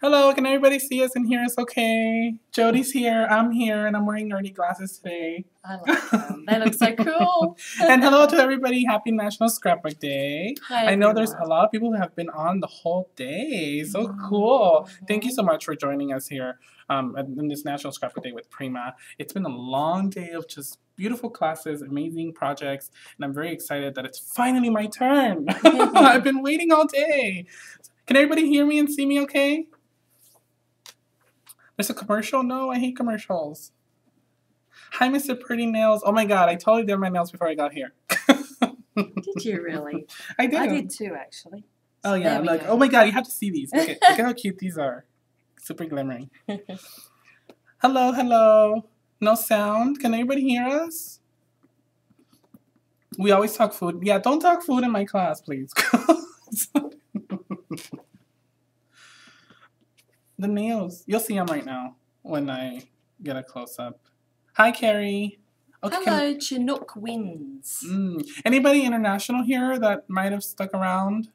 Hello, can everybody see us and hear us okay? Jodie's here, I'm here, and I'm wearing nerdy glasses today. I like them. They look so cool. And hello to everybody. Happy National Scrapbook Day. Hi, I know there's a lot of people who have been on the whole day. So cool. Thank you so much for joining us here in this National Scrapbook Day with Prima. It's been a long day of just beautiful classes, amazing projects, and I'm very excited that it's finally my turn. I've been waiting all day. Can everybody hear me and see me okay? There's a commercial? No, I hate commercials. Hi, Mr. Pretty Nails. Oh my god, I totally did my nails before I got here. Did you really? I did. I did too, actually. Oh yeah, look. Oh my god, you have to see these. Look at how cute these are. Super glimmering. Hello, hello. No sound. Can anybody hear us? We always talk food. Yeah, don't talk food in my class, please. The nails. You'll see them right now when I get a close-up. Hi, Carrie. Okay, hello, Chinook Winds. Anybody international here that might have stuck around?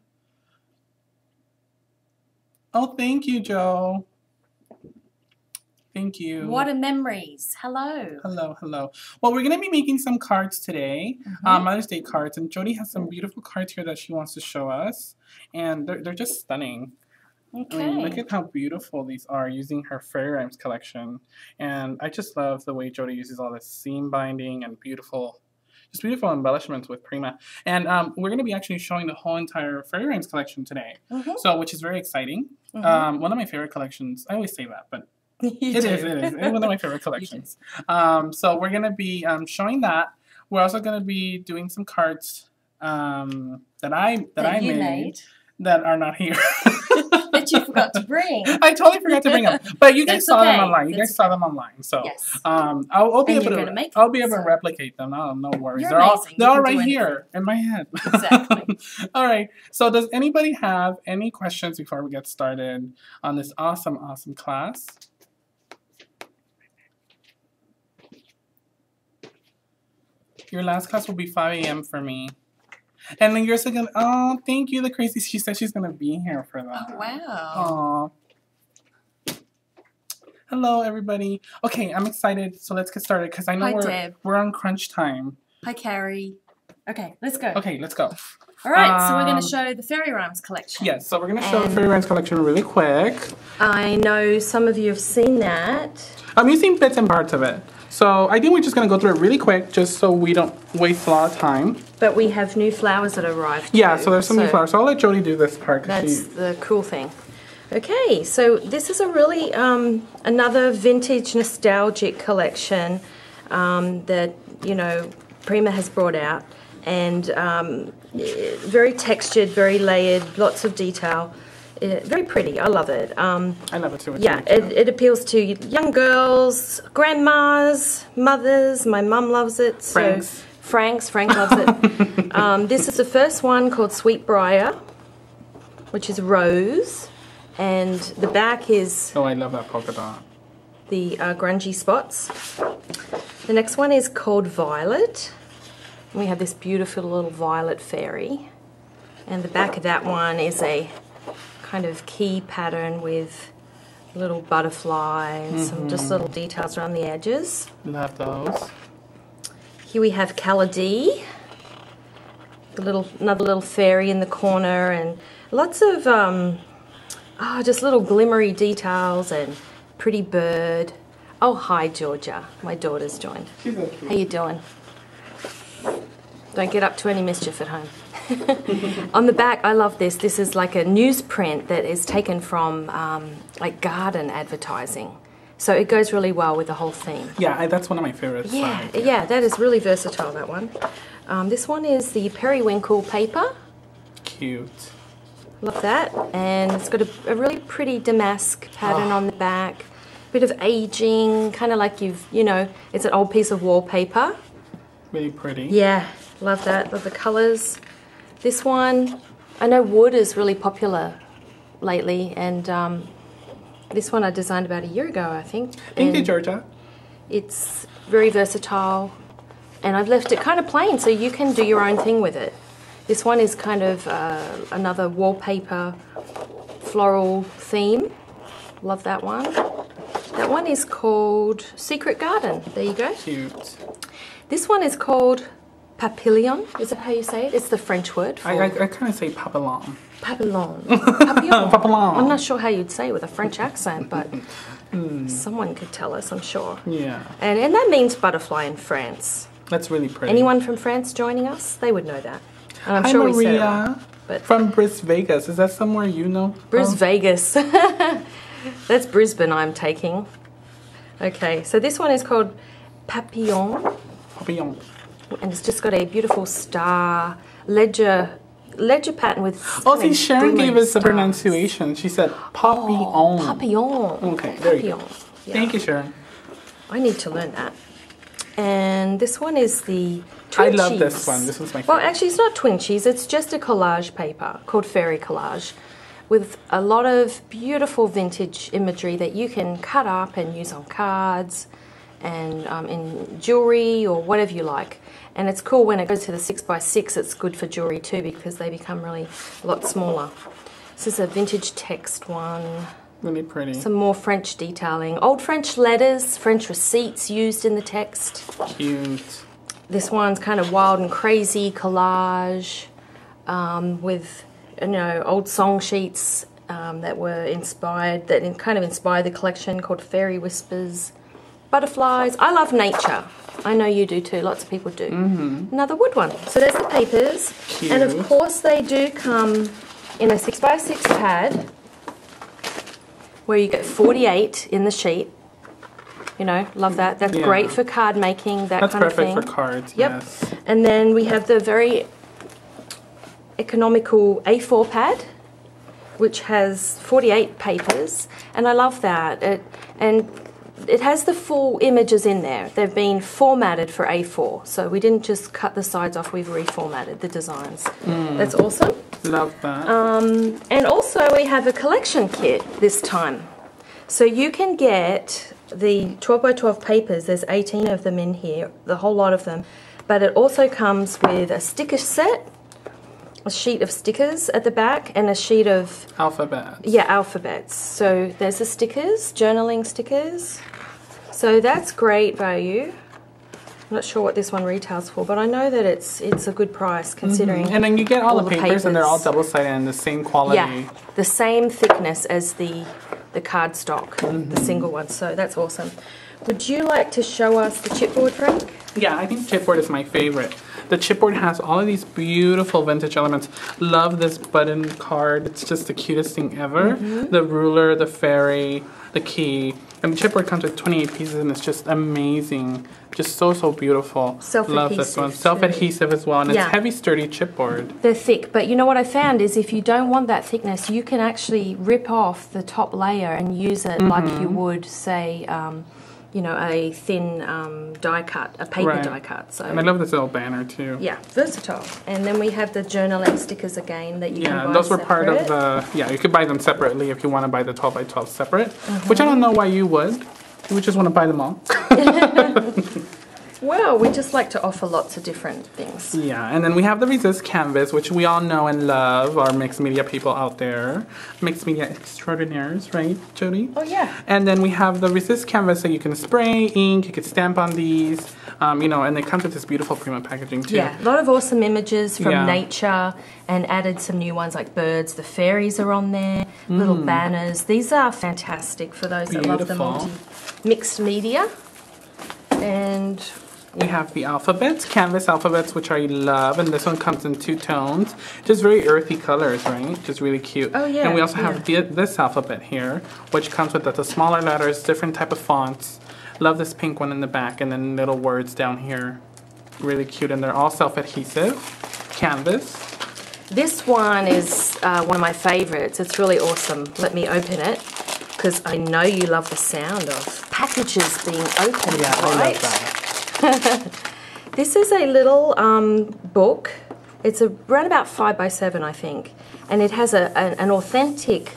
Oh, thank you, Joe. Thank you. What are memories? Hello. Hello, hello. Well, we're going to be making some cards today, Mother's Day cards. And Jodie has some beautiful cards here that she wants to show us. And they're just stunning. Okay. I mean, look at how beautiful these are using her Fairy Rhymes collection. And I just love the way Jodie uses all this seam binding and beautiful embellishments with Prima. And we're going to be actually showing the whole entire Fairy Rhymes collection today. So, which is very exciting. One of my favorite collections. I always say that, but it is. It's one of my favorite collections. So we're going to be showing that. We're also going to be doing some cards that I made that are not here. That you forgot to bring. I totally forgot to bring them, but you guys saw them online. You guys saw them online, so yes. I'll be able to replicate them. No worries. They're all right here in my head. Exactly. All right. So does anybody have any questions before we get started on this awesome class? Your last class will be 5 a.m. for me. And then you're going, oh, thank you, the crazy. She said she's going to be here for that. Oh, wow. Aw. Hello, everybody. Okay, I'm excited. So let's get started because I know we're on crunch time. Hi, Carrie. Okay, let's go. Okay, let's go. All right, so we're going to show the Fairy Rhymes collection. Yes, so we're going to show the Fairy Rhymes collection really quick. I know some of you have seen that. I'm using bits and parts of it. So I think we're just going to go through it really quick just so we don't waste a lot of time. But we have new flowers that arrived. Yeah, so there's some new flowers. So I'll let Jodie do this part. That's the cool thing. Okay, so this is a really another vintage nostalgic collection that, you know, Prima has brought out. And very textured, very layered, lots of detail. Very pretty. I love it. I love it too. Yeah, it appeals to young girls, grandmas, mothers. My mum loves it. So Frank loves it. This is the first one called Sweetbriar, which is rose, and the back is. Oh, I love that polka dot. The grungy spots. The next one is called Violet. We have this beautiful little violet fairy, and the back of that one is a kind of key pattern with a little butterfly and some just little details around the edges. Love those. Here we have Caladee, another little fairy in the corner, and lots of just little glimmery details and pretty bird. Oh, hi Georgia, my daughter's joined. She's so cute. How you doing? Don't get up to any mischief at home. On the back, I love this. This is like a newsprint that is taken from like garden advertising. So it goes really well with the whole theme. Yeah, that's one of my favorites. Yeah, that is really versatile, that one. This one is the Periwinkle paper. Cute. Love that. And it's got a really pretty damask pattern on the back. Bit of aging, kind of like it's an old piece of wallpaper. Really pretty. Yeah, love that. Love the colours. This one, I know wood is really popular lately, and this one I designed about a year ago, I think. Thank you, Georgia. It's very versatile, and I've left it kind of plain, so you can do your own thing with it. This one is kind of another wallpaper floral theme. Love that one. That one is called Secret Garden. There you go. Cute. This one is called Papillon. Is that how you say it? It's the French word for... I kind of say papillon. Papillon. Papillon. Papillon. I'm not sure how you'd say it with a French accent, but someone could tell us, I'm sure. Yeah. And that means butterfly in France. That's really pretty. Anyone from France joining us? They would know that. And I'm Hi, sure Maria. we said it wrong, but From Bris Vegas. Is that somewhere you know? Bris Vegas. That's Brisbane I'm taking. Okay, so this one is called Papillon. Papillon. And it's just got a beautiful star ledger pattern with... Oh, see, Sharon gave us the pronunciation. She said papillon. Oh, papillon. Okay, there you go. Yeah. Thank you, Sharon. I need to learn that. And this one is the I twin love cheese. this one. This was my favorite. Well, actually, it's not twin cheese. It's just a collage paper called Fairy Collage with a lot of beautiful vintage imagery that you can cut up and use on cards and in jewelry or whatever you like. And it's cool when it goes to the 6x6, it's good for jewelry too because they become really a lot smaller. This is a vintage text one. Really pretty. Some more French detailing. Old French letters, French receipts used in the text. Cute. This one's kind of wild and crazy collage with, you know, old song sheets that were inspired, that kind of inspired the collection, called Fairy Whispers. Butterflies. I love nature. I know you do too. Lots of people do. Another wood one. So there's the papers. Cute. And of course they do come in a 6x6 pad where you get 48 in the sheet. You know, love that. That's great for card making, that kind of thing. That's perfect for cards, yep. Yes. And then we have the very economical A4 pad, which has 48 papers. And I love that. It has the full images in there. They've been formatted for A4. So we didn't just cut the sides off, we've reformatted the designs. That's awesome. Love that. And also we have a collection kit this time. So you can get the 12x12 papers. There's 18 of them in here, the whole lot of them. But it also comes with a sticker set, a sheet of stickers at the back, and a sheet of... Alphabets. Yeah, alphabets. So there's the stickers, journaling stickers. So that's great value. I'm not sure what this one retails for, but I know that it's a good price considering. And then you get all the papers, and they're all double-sided and the same quality. Yeah, the same thickness as the cardstock, the single one. So that's awesome. Would you like to show us the chipboard, Frank? Yeah, I think chipboard is my favorite. The chipboard has all of these beautiful vintage elements. Love this button card. It's just the cutest thing ever. The ruler, the fairy, the key. And the chipboard comes with 28 pieces and it's just amazing. Just so, so beautiful. Love this one. Self-adhesive as well. And it's heavy, sturdy chipboard. They're thick. But you know what I found is if you don't want that thickness, you can actually rip off the top layer and use it like you would, say, you know, a thin die cut, a paper die cut. So, and I love this little banner too. Yeah, versatile. And then we have the journaling stickers again that you can buy and those were separate. part of the, you could buy them separately if you want to buy the 12x12 separate, which I don't know why you would. You would just want to buy them all. Well, we just like to offer lots of different things. Yeah, and then we have the Resist Canvas, which we all know and love, our mixed media people out there. Mixed media extraordinaires, right, Jodie? Oh, yeah. And then we have the Resist Canvas, so you can spray ink, you can stamp on these, you know, and it comes with this beautiful Prima packaging, too. Yeah, a lot of awesome images from nature, and added some new ones like birds. The fairies are on there, little banners. These are fantastic for those that love the mixed media. And... we have the alphabets, canvas alphabets, which I love, and this one comes in 2 tones. Just very earthy colors, right? Just really cute. Oh, yeah. And we also have this alphabet here, which comes with the smaller letters, different type of fonts. Love this pink one in the back, and then little words down here. Really cute, and they're all self-adhesive. Canvas. This one is one of my favorites. It's really awesome. Let me open it, because I know you love the sound of packages being opened, Yeah, right? I love that. This is a little book. It's around about 5x7, I think, and it has an authentic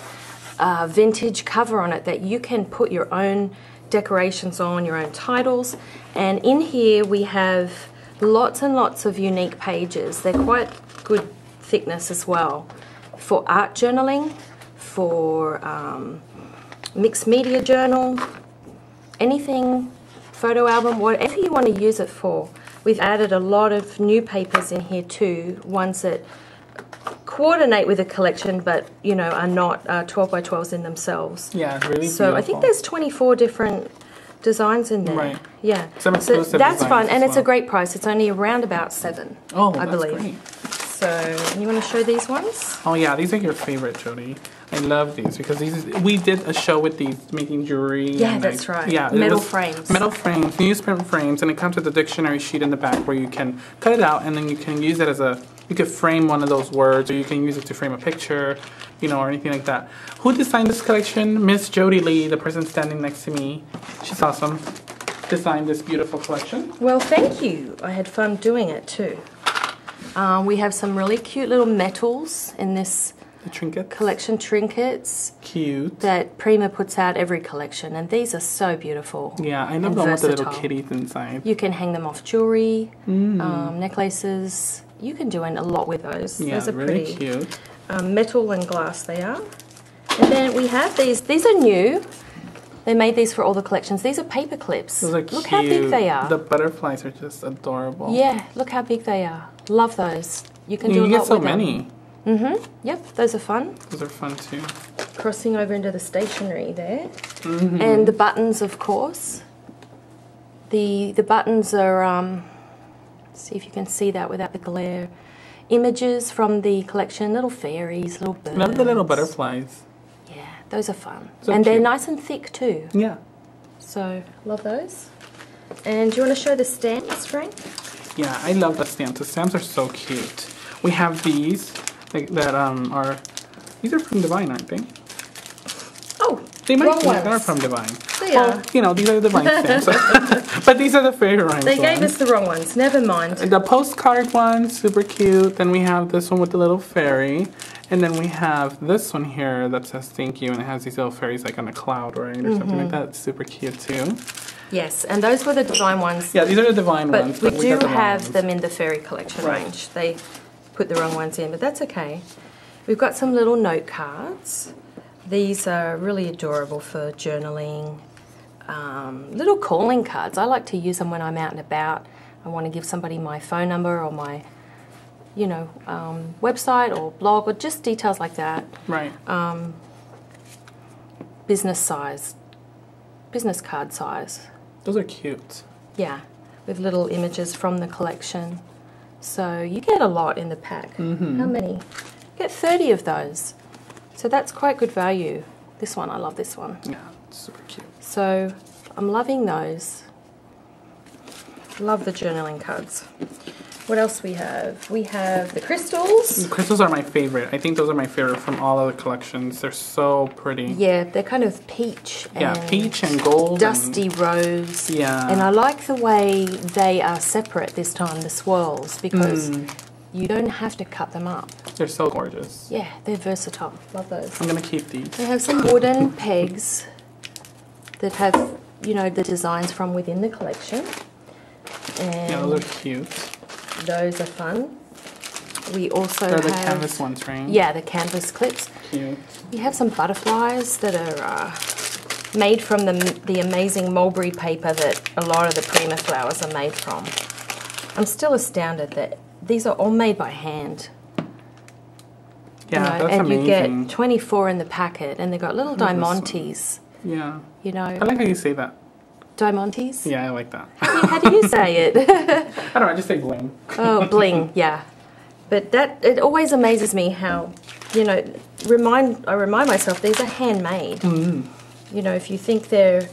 vintage cover on it that you can put your own decorations on, your own titles. And in here we have lots and lots of unique pages. They're quite good thickness as well for art journaling, for mixed media journal, anything, photo album, whatever you want to use it for. We've added a lot of new papers in here too, ones that coordinate with the collection but, you know, are not 12 by 12s in themselves. Yeah, it's really So beautiful. I think there's 24 different designs in there. Right. Yeah. Some exclusive that's fun, and it's a well. great price. It's only around about $7, I believe. Great. So, you want to show these ones? Oh yeah, these are your favorite, Jodie. I love these because we did a show with these making jewelry. Yeah, and that's right. Yeah, metal frames. Metal frames, newsprint frames, and it comes with a dictionary sheet in the back where you can cut it out and then you can use it as you could frame one of those words, or you can use it to frame a picture, you know, or anything like that. Who designed this collection? Miss Jodie Lee, the person standing next to me. She's awesome. Designed this beautiful collection. Well, thank you. I had fun doing it too. We have some really cute little metals in this trinkets. Collection, trinkets. Cute. That Prima puts out every collection, and these are so beautiful. Yeah, I love the one with the little kitties inside. You can hang them off jewelry, necklaces. You can do a lot with those. Yeah, those are really pretty cute. Metal and glass they are. And then we have these. These are new. They made these for all the collections. These are paper clips. Those are cute. Look how big they are. The butterflies are just adorable. Yeah, look how big they are. Love those. You can do a lot with them. You get so with many. Yep, those are fun. Those are fun too. Crossing over into the stationery there. And the buttons, of course. The buttons are, see if you can see that without the glare. Images from the collection, little fairies, little birds. Love the little butterflies. Yeah, those are fun. So and they're cute. nice and thick too. Yeah. So, love those. And do you want to show the stamps, Frank? Yeah, I love the stamps. The stamps are so cute. We have these that are, these are from Divine, aren't they? Oh, they might wrong be. ones. They're from Divine. They are. You know, these are the Divine stamps. But these are the Fairy Rhymes They gave ones. us the wrong ones. Never mind. The postcard one, super cute. Then we have this one with the little fairy. And then we have this one here that says thank you, and it has these little fairies like on a cloud, right? Or something like that. It's super cute too. Yes, and those were the Divine ones. Yeah, these are the Divine ones. But we do got the wrong have ones. them in the Fairy collection Right. range. They put the wrong ones in, but that's okay. We've got some little note cards. These are really adorable for journaling. Little calling cards. I like to use them when I'm out and about. I want to give somebody my phone number or my, you know, website or blog or just details like that. Right. Business size, business card size. Those are cute. Yeah, with little images from the collection. So you get a lot in the pack. How many? You get 30 of those. So that's quite good value. This one, I love this one. Yeah, super cute. So I'm loving those. Love the journaling cards. What else we have? We have the crystals. Crystals are my favorite. I think those are my favorite from all of the collections. They're so pretty. Yeah, they're kind of peach Yeah, and peach and gold. dusty rose. Yeah. And I like the way they are separate this time, the swirls, because you don't have to cut them up. They're so gorgeous. Yeah, they're versatile. Love those. I'm going to keep these. They have some wooden pegs that have, you know, the designs from within the collection. And Yeah, those are cute. those are fun. We also They're have... the canvas ones, right? Yeah, the canvas clips. Cute. We have some butterflies that are made from the amazing mulberry paper that a lot of the Prima flowers are made from. I'm still astounded that these are all made by hand. Yeah, that's and amazing. you get 24 in the packet, and they've got little diamantes. Yeah. You know, I like how you say that. diamantes? Yeah, I like that. How do you say it? I don't know, I just say bling. Oh, bling, yeah. But it always amazes me how, you know, I remind myself these are handmade. You know, if you think they're,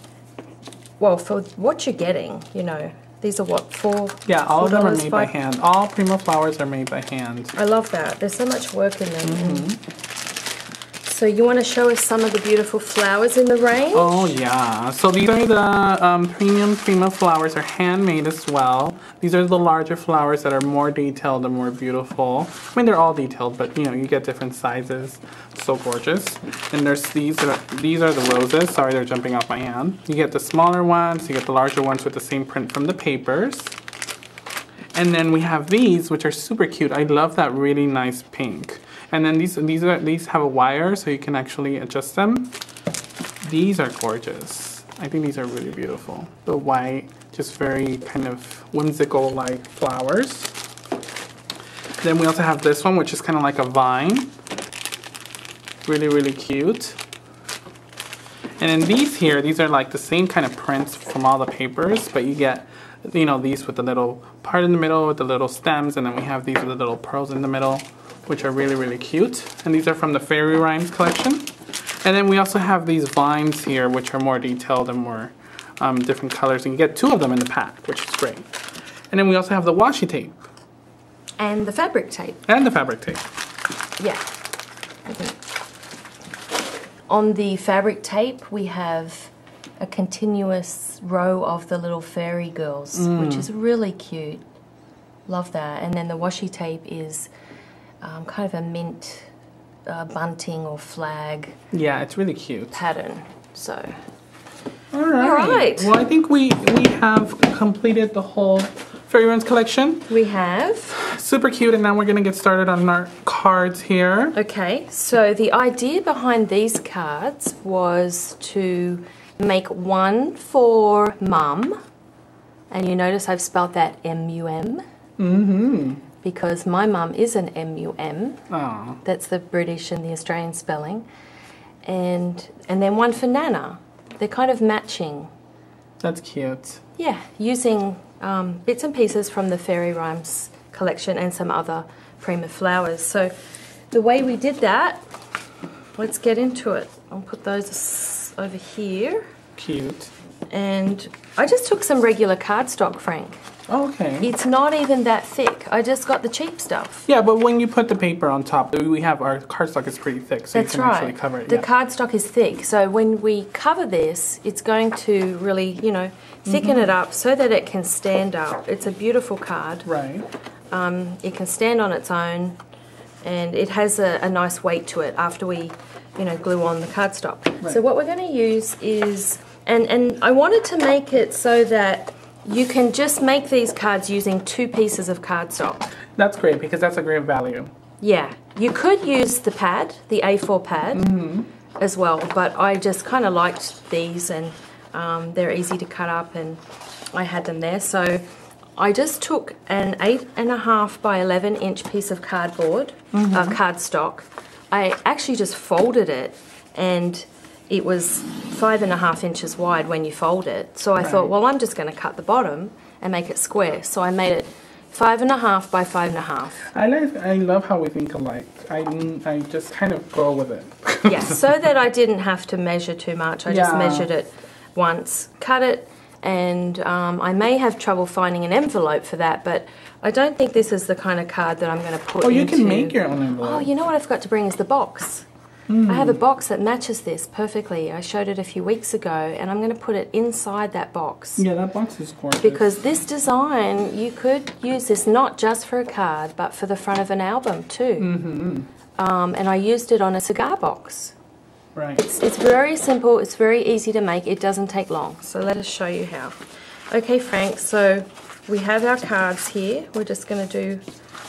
well, for what you're getting, you know, these are what, $4? Yeah, all of them are $4, made by $5? hand. All Prima flowers are made by hand. I love that. There's so much work in them. So you want to show us some of the beautiful flowers in the range? Oh yeah, so these are the premium Prima flowers, are handmade as well. These are the larger flowers that are more detailed and more beautiful. I mean, they're all detailed, but you know, you get different sizes. So gorgeous. And there's these are the roses. Sorry, they're jumping off my hand. You get the smaller ones, you get the larger ones with the same print from the papers. And then we have these, which are super cute. I love that really nice pink. And then these have a wire, so you can actually adjust them. These are gorgeous. I think these are really beautiful. The white, just very kind of whimsical like flowers. Then we also have this one, which is kind of like a vine. Really, really cute. And then these are like the same kind of prints from all the papers, but you get, you know, these with the little part in the middle with the little stems, and then we have these with the little pearls in the middle, which are really, really cute. And these are from the Fairy Rhymes collection. And then we also have these vines here, which are more detailed and more different colors. And you get 2 of them in the pack, which is great. And then we also have the washi tape. And the fabric tape. And the fabric tape. Yeah. Okay. On the fabric tape, we have a continuous row of the little fairy girls, which is really cute. Love that. And then the washi tape is kind of a mint bunting or flag. Yeah, it's really cute. Pattern. So. All right. Well, I think we have completed the whole Fairy Rhymes collection. We have. Super cute, and now we're gonna get started on our cards here. Okay, so the idea behind these cards was to make one for Mum, and you notice I've spelled that M-U-M. Mm-hmm. Because my mum is an M-U-M. Aww. That's the British and the Australian spelling. And then one for Nana. They're kind of matching. That's cute. Yeah, using bits and pieces from the Fairy Rhymes collection and some other Prima flowers. So the way we did that, let's get into it. I'll put those over here. Cute. And I just took some regular cardstock, Frank. Oh, okay. It's not even that thick. I just got the cheap stuff. Yeah, but when you put the paper on top, we have our cardstock is pretty thick, so That's you can right. actually cover it. The yeah. cardstock is thick, so when we cover this, it's going to really, you know, thicken it up so that it can stand up. It's a beautiful card. Right. It can stand on its own, and it has a nice weight to it after we, you know, glue on the cardstock. Right. So what we're going to use is, and I wanted to make it so that you can just make these cards using 2 pieces of cardstock. That's great, because that's a great value. Yeah, you could use the pad, the A4 pad, as well, but I just kind of liked these, and they're easy to cut up, and I had them there. So I just took an 8.5 by 11 inch piece of cardboard, cardstock. I actually just folded it, and it was 5.5 inches wide when you fold it. So I thought, well, I'm just going to cut the bottom and make it square. So I made it 5.5 by 5.5. I love how we think alike. I just kind of go with it. Yeah, so that I didn't have to measure too much. I just measured it once, cut it, and I may have trouble finding an envelope for that, but I don't think this is the kind of card that I'm going to put into... Oh, you can make your own envelope. Oh, you know what I forgot to bring is the box. I have a box that matches this perfectly. I showed it a few weeks ago, and I'm going to put it inside that box. Yeah, that box is gorgeous. Because this design, you could use this not just for a card, but for the front of an album too. And I used it on a cigar box. Right. It's very simple. It's very easy to make. It doesn't take long. So let us show you how. Okay, Frank, so we have our cards here. We're just going to do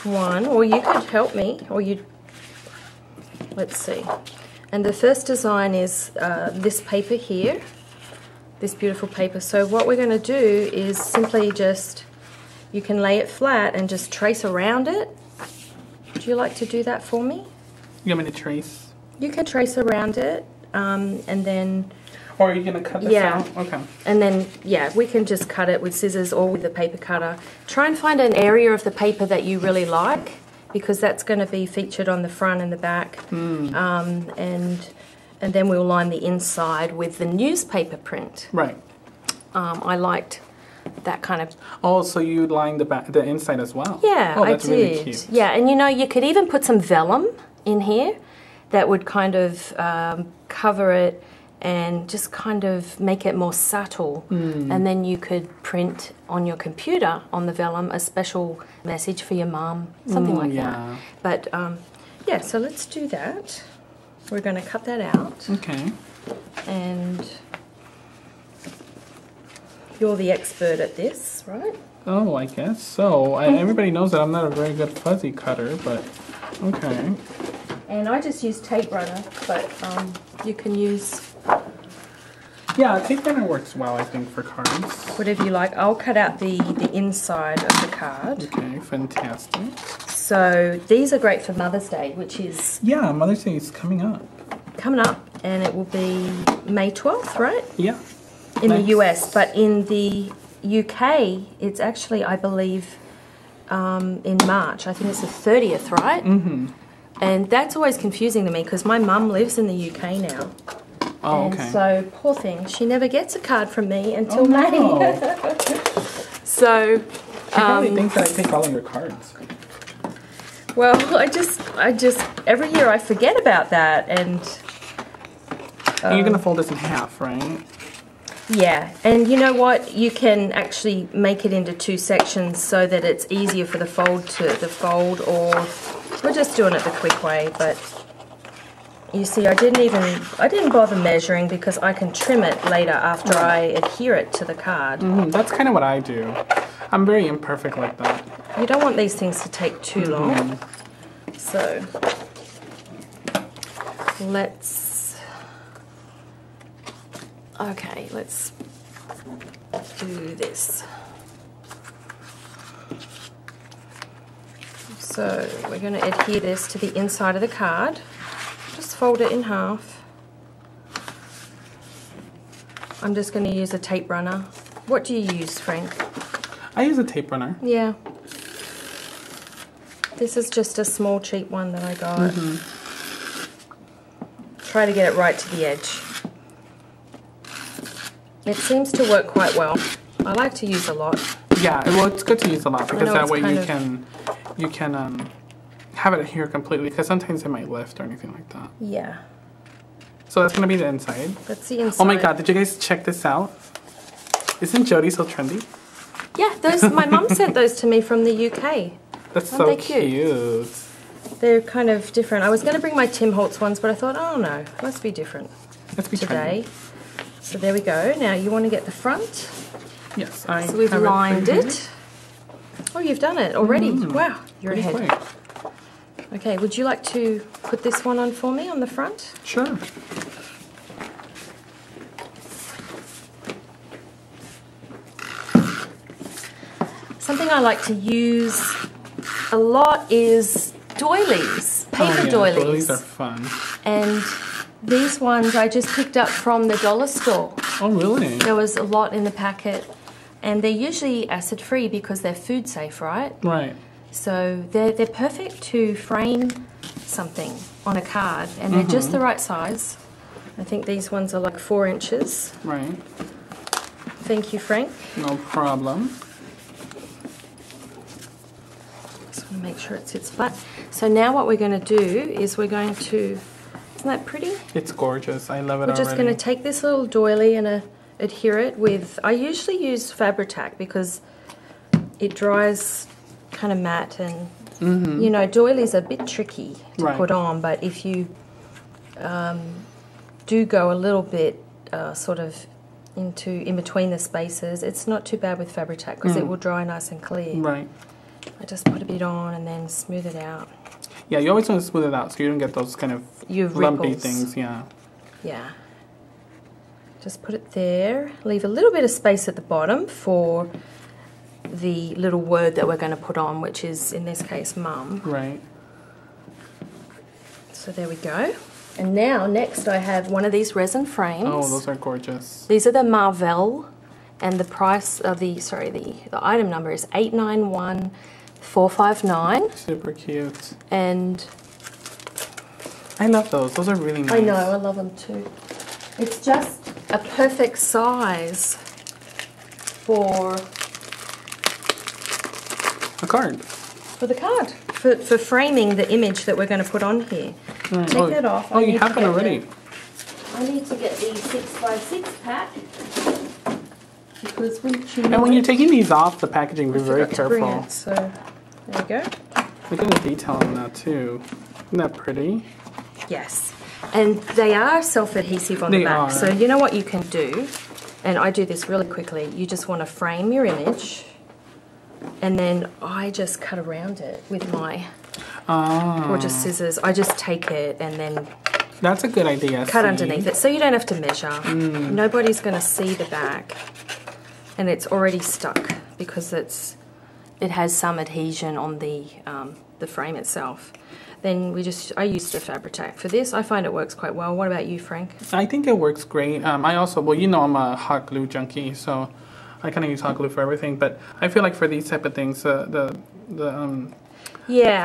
one, or you could help me, or you... Let's see. And the first design is this paper here, this beautiful paper. So what we're going to do is simply just, you can lay it flat and just trace around it. Would you like to do that for me? You want me to trace? You can trace around it, and then... Or are you going to cut this out? Okay. And then, yeah, we can just cut it with scissors or with the paper cutter. Try and find an area of the paper that you really like, because that's going to be featured on the front and the back. And then we'll line the inside with the newspaper print. Right. I liked that kind of... Oh, so you lined the inside as well? Yeah, oh, that's I did. Really cute. Yeah, and you know, you could even put some vellum in here that would kind of cover it and just kind of make it more subtle. And then you could print on your computer on the vellum a special message for your mum, something like that. But yeah, so let's do that. We're going to cut that out. Okay. And you're the expert at this, right? Oh, I guess so. Everybody knows that I'm not a very good fuzzy cutter, but okay. And I just use tape runner, but you can use Yeah, tape runner works well, I think, for cards. Whatever you like. I'll cut out the inside of the card. Okay, fantastic. So these are great for Mother's Day, which is... Yeah, Mother's Day is coming up. Coming up, and it will be May 12th, right? Yeah. In the US, but in the UK, it's actually, I believe, in March. I think it's the 30th, right? Mm-hmm. And that's always confusing to me because my mum lives in the UK now. Oh, and okay. so, poor thing, she never gets a card from me until May. No. So, She probably thinks that I take all of your cards. well, I just, every year I forget about that, and You're gonna fold this in half, right? yeah, and you know what? You can actually make it into 2 sections so that it's easier for the fold, or we're just doing it the quick way. But you see, I didn't bother measuring because I can trim it later after I adhere it to the card. That's kind of what I do. I'm very imperfect like that. You don't want these things to take too long. So let's do this. So we're going to adhere this to the inside of the card. Just fold it in half. I'm just going to use a tape runner. What do you use, Frank? I use a tape runner. Yeah. This is just a small cheap one that I got. Try to get it right to the edge. It seems to work quite well. I like to use a lot. Yeah, well, it's good to use a lot because that way you can have it here completely, because sometimes it might lift or anything like that. Yeah. So that's gonna be the inside. That's the inside. Oh my God! Did you guys check this out? Isn't Jodie so trendy? Yeah, those. My mum sent those to me from the UK. That's Aren't so they cute? They're They're kind of different. I was going to bring my Tim Holtz ones, but I thought, oh no, let's be different today. trendy. So there we go. Now you want to get the front. Yes, So we've lined it. Oh, you've done it already. Wow, you're Pretty ahead. quick. Okay, would you like to put this one on for me on the front? Sure. Something I like to use a lot is doilies, paper doilies. Doilies are fun. And these ones I just picked up from the dollar store. Oh, really? There was a lot in the packet, and they're usually acid-free because they're food safe, right? Right. So they're perfect to frame something on a card, and they're just the right size. I think these ones are like 4 inches. Right. Thank you, Frank. No problem. Just want to make sure it sits flat. So now what we're going to do is we're going to, isn't that pretty? It's gorgeous. I love it We're just already. going to take this little doily and adhere it with, I usually use Fabri-Tac because it dries kind of matte, and you know, doilies are a bit tricky to put on, but if you do go a little bit sort of in between the spaces, it's not too bad with Fabri-Tac because it will dry nice and clear. Right. I just put a bit on and then smooth it out. Yeah, you always want to smooth it out so you don't get those kind of lumpy ripples. things. Yeah. Yeah. Just put it there. Leave a little bit of space at the bottom for the little word that we're going to put on, which is, in this case, Mum. Right. So there we go. And now, next, I have one of these resin frames. Oh, those are gorgeous. These are the Marvell, and the price of the item number is 891459. Super cute. And I love those. Those are really nice. I know, I love them too. It's just a perfect size for a card. For the card. For framing the image that we're going to put on here. Right. Take that off. Oh, you have it already. I need to get the 6x6 pack. Because and when you're taking these off the packaging, be very careful. So, there we go. Look at the detail on that too. Isn't that pretty? Yes. And they are self-adhesive on the back. So you know what you can do, and I do this really quickly, you just want to frame your image, and then I just cut around it with my, or just scissors. I just take it and then That's a good idea. Cut underneath it, so you don't have to measure. Nobody's going to see the back, and it's already stuck because it has some adhesion on the frame itself. Then I used a Fabri-Tac for this. I find it works quite well. What about you, Frank? I think it works great. I also, well, you know, I'm a hot glue junkie, so I kind of use hot glue for everything. But I feel like for these type of things, yeah,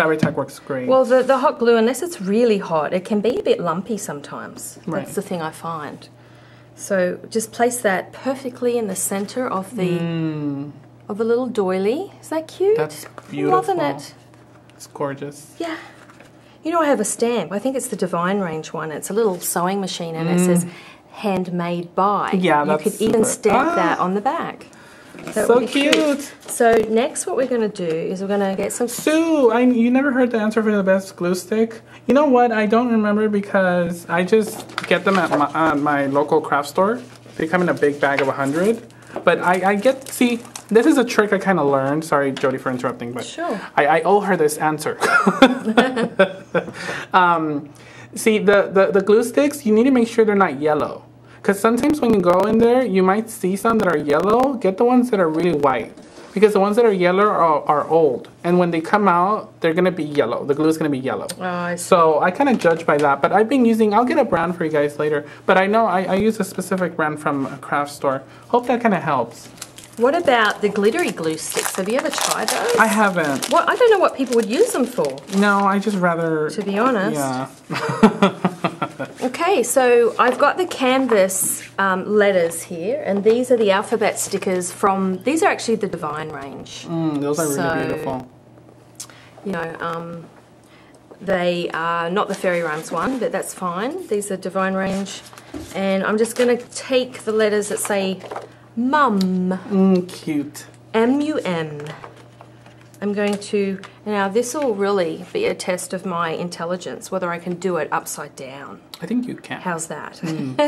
Fabri-Tac works great. Well, the hot glue, unless it's really hot, it can be a bit lumpy sometimes. Right. That's the thing I find. So just place that perfectly in the center of the little doily. Is that cute? That's beautiful. Loving it. It's gorgeous. Yeah. You know, I have a stamp. I think it's the Divine Range one. It's a little sewing machine, and it says handmade by. Yeah, that's you could even stamp that on the back. That so cute. So next what we're going to do is we're going to get some... Sue, you never heard the answer for the best glue stick? You know what? I don't remember because I just get them at my local craft store. They come in a big bag of 100. But I get... See, this is a trick I kind of learned. Sorry, Jodie, for interrupting, but sure. I owe her this answer. See, the glue sticks, you need to make sure they're not yellow. Because sometimes when you go in there, you might see some that are yellow. Get the ones that are really white. Because the ones that are yellow are old. And when they come out, they're going to be yellow. The glue is going to be yellow. Oh, I see. So I kind of judge by that. But I've been using, I'll get a brand for you guys later. But I know I use a specific brand from a craft store. Hope that kind of helps. What about the glittery glue sticks? Have you ever tried those? I haven't. Well, I don't know what people would use them for. No, I just rather... To be honest. Yeah. Okay, so I've got the canvas letters here, and these are the alphabet stickers from... These are actually the Divine Range. Those are really beautiful. You know, they are not the Fairy Rhymes one, but that's fine. These are Divine Range. And I'm just going to take the letters that say... Mum. Cute. M-U-M. I'm going to... Now, this will really be a test of my intelligence, whether I can do it upside down. I think you can. How's that? And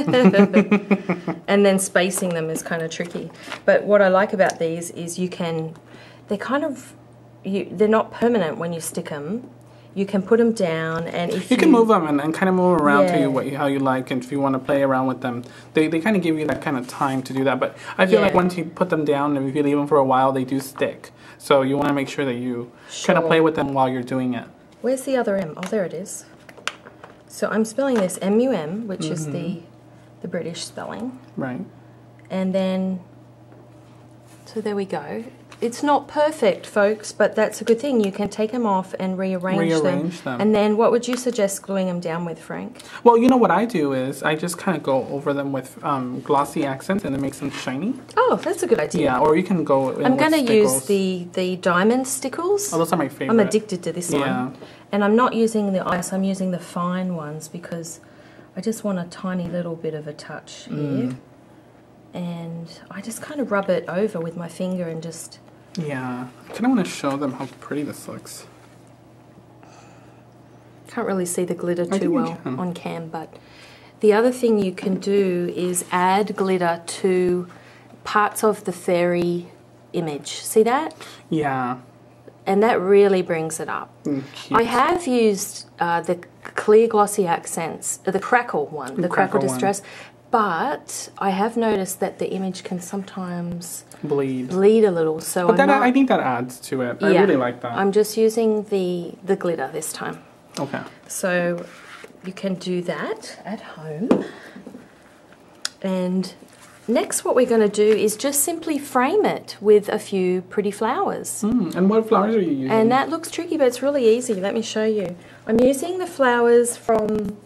then spacing them is kind of tricky. But what I like about these is you can... They're kind of... they're not permanent when you stick them. You can put them down, and if you can move them and kind of move around yeah. to how you like, and if you want to play around with them, they kind of give you that kind of time to do that. But I feel like once you put them down, and if you leave them for a while, they do stick. So you want to make sure that you kind of play with them while you're doing it. Where's the other M? Oh, there it is. So I'm spelling this M-U-M, which is the British spelling. Right. And then, so there we go. It's not perfect, folks, but that's a good thing. You can take them off and rearrange them. And then what would you suggest gluing them down with, Frank? Well, you know what I do is I just kind of go over them with glossy accents and it makes them shiny. Oh, that's a good idea. Yeah, or you can go in I'm going to use stickles. the diamond stickles. Oh, those are my favorite. I'm addicted to this one. And I'm not using the ice, I'm using the fine ones because I just want a tiny little bit of a touch here. And I just kind of rub it over with my finger and just... Yeah, I kind of want to show them how pretty this looks. Can't really see the glitter too well on cam, but the other thing you can do is add glitter to parts of the fairy image. See that? Yeah. And that really brings it up. Cute. I have used the clear glossy accents, the crackle one, the crackle distress, but I have noticed that the image can sometimes bleed a little. So but I think that adds to it. I really like that. I'm just using the glitter this time. Okay. So you can do that at home. And next what we're going to do is just simply frame it with a few pretty flowers. And what flowers are you using? And that looks tricky, but it's really easy. Let me show you. I'm using the flowers from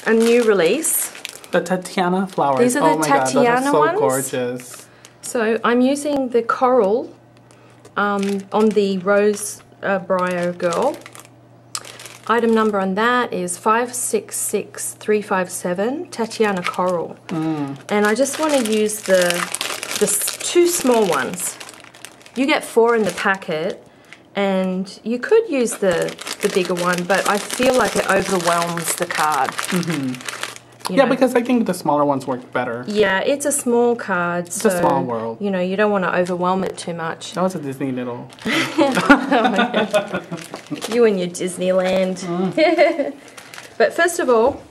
a new release. The Tatiana flowers. These are the Tatiana ones. ones. So gorgeous. So I'm using the coral on the Rose Briar Girl. Item number on that is 566357, Tatiana Coral. And I just want to use the two small ones. You get 4 in the packet, and you could use the bigger one, but I feel like it overwhelms the card. Yeah, because I think the smaller ones work better. Yeah, it's a small card. It's a small world. You know, you don't want to overwhelm it too much. That was a Disney little... You and your Disneyland. But first of all,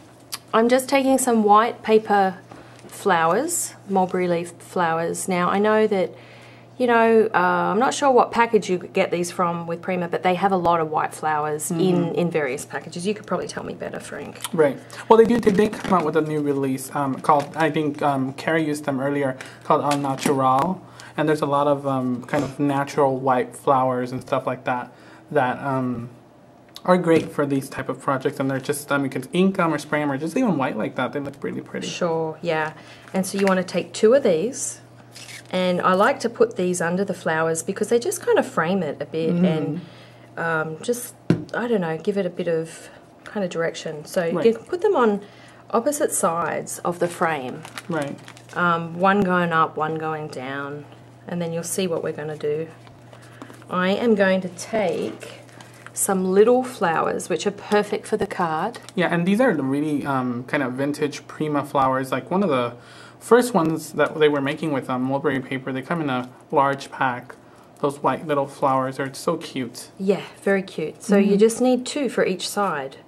I'm just taking some white paper flowers, mulberry leaf flowers. Now, I know that, you know, I'm not sure what package you get these from with Prima, but they have a lot of white flowers in various packages. You could probably tell me better, Frank. Right. Well, they did come out with a new release called, I think Carrie used them earlier, called Au Natural. And there's a lot of kind of natural white flowers and stuff like that that are great for these type of projects. And they're just, you can ink them or spray them or just even white like that. They look really pretty. Sure, yeah. And so you want to take 2 of these. And I like to put these under the flowers because they just kind of frame it a bit and just, I don't know, give it a bit of kind of direction. So you can put them on opposite sides of the frame. Right. One going up, one going down. And then you'll see what we're going to do. I am going to take some little flowers, which are perfect for the card. Yeah, and these are the really kind of vintage Prima flowers. Like one of the first ones that they were making with mulberry paper. They come in a large pack. Those white little flowers are so cute. Yeah, very cute. So you just need 2 for each side.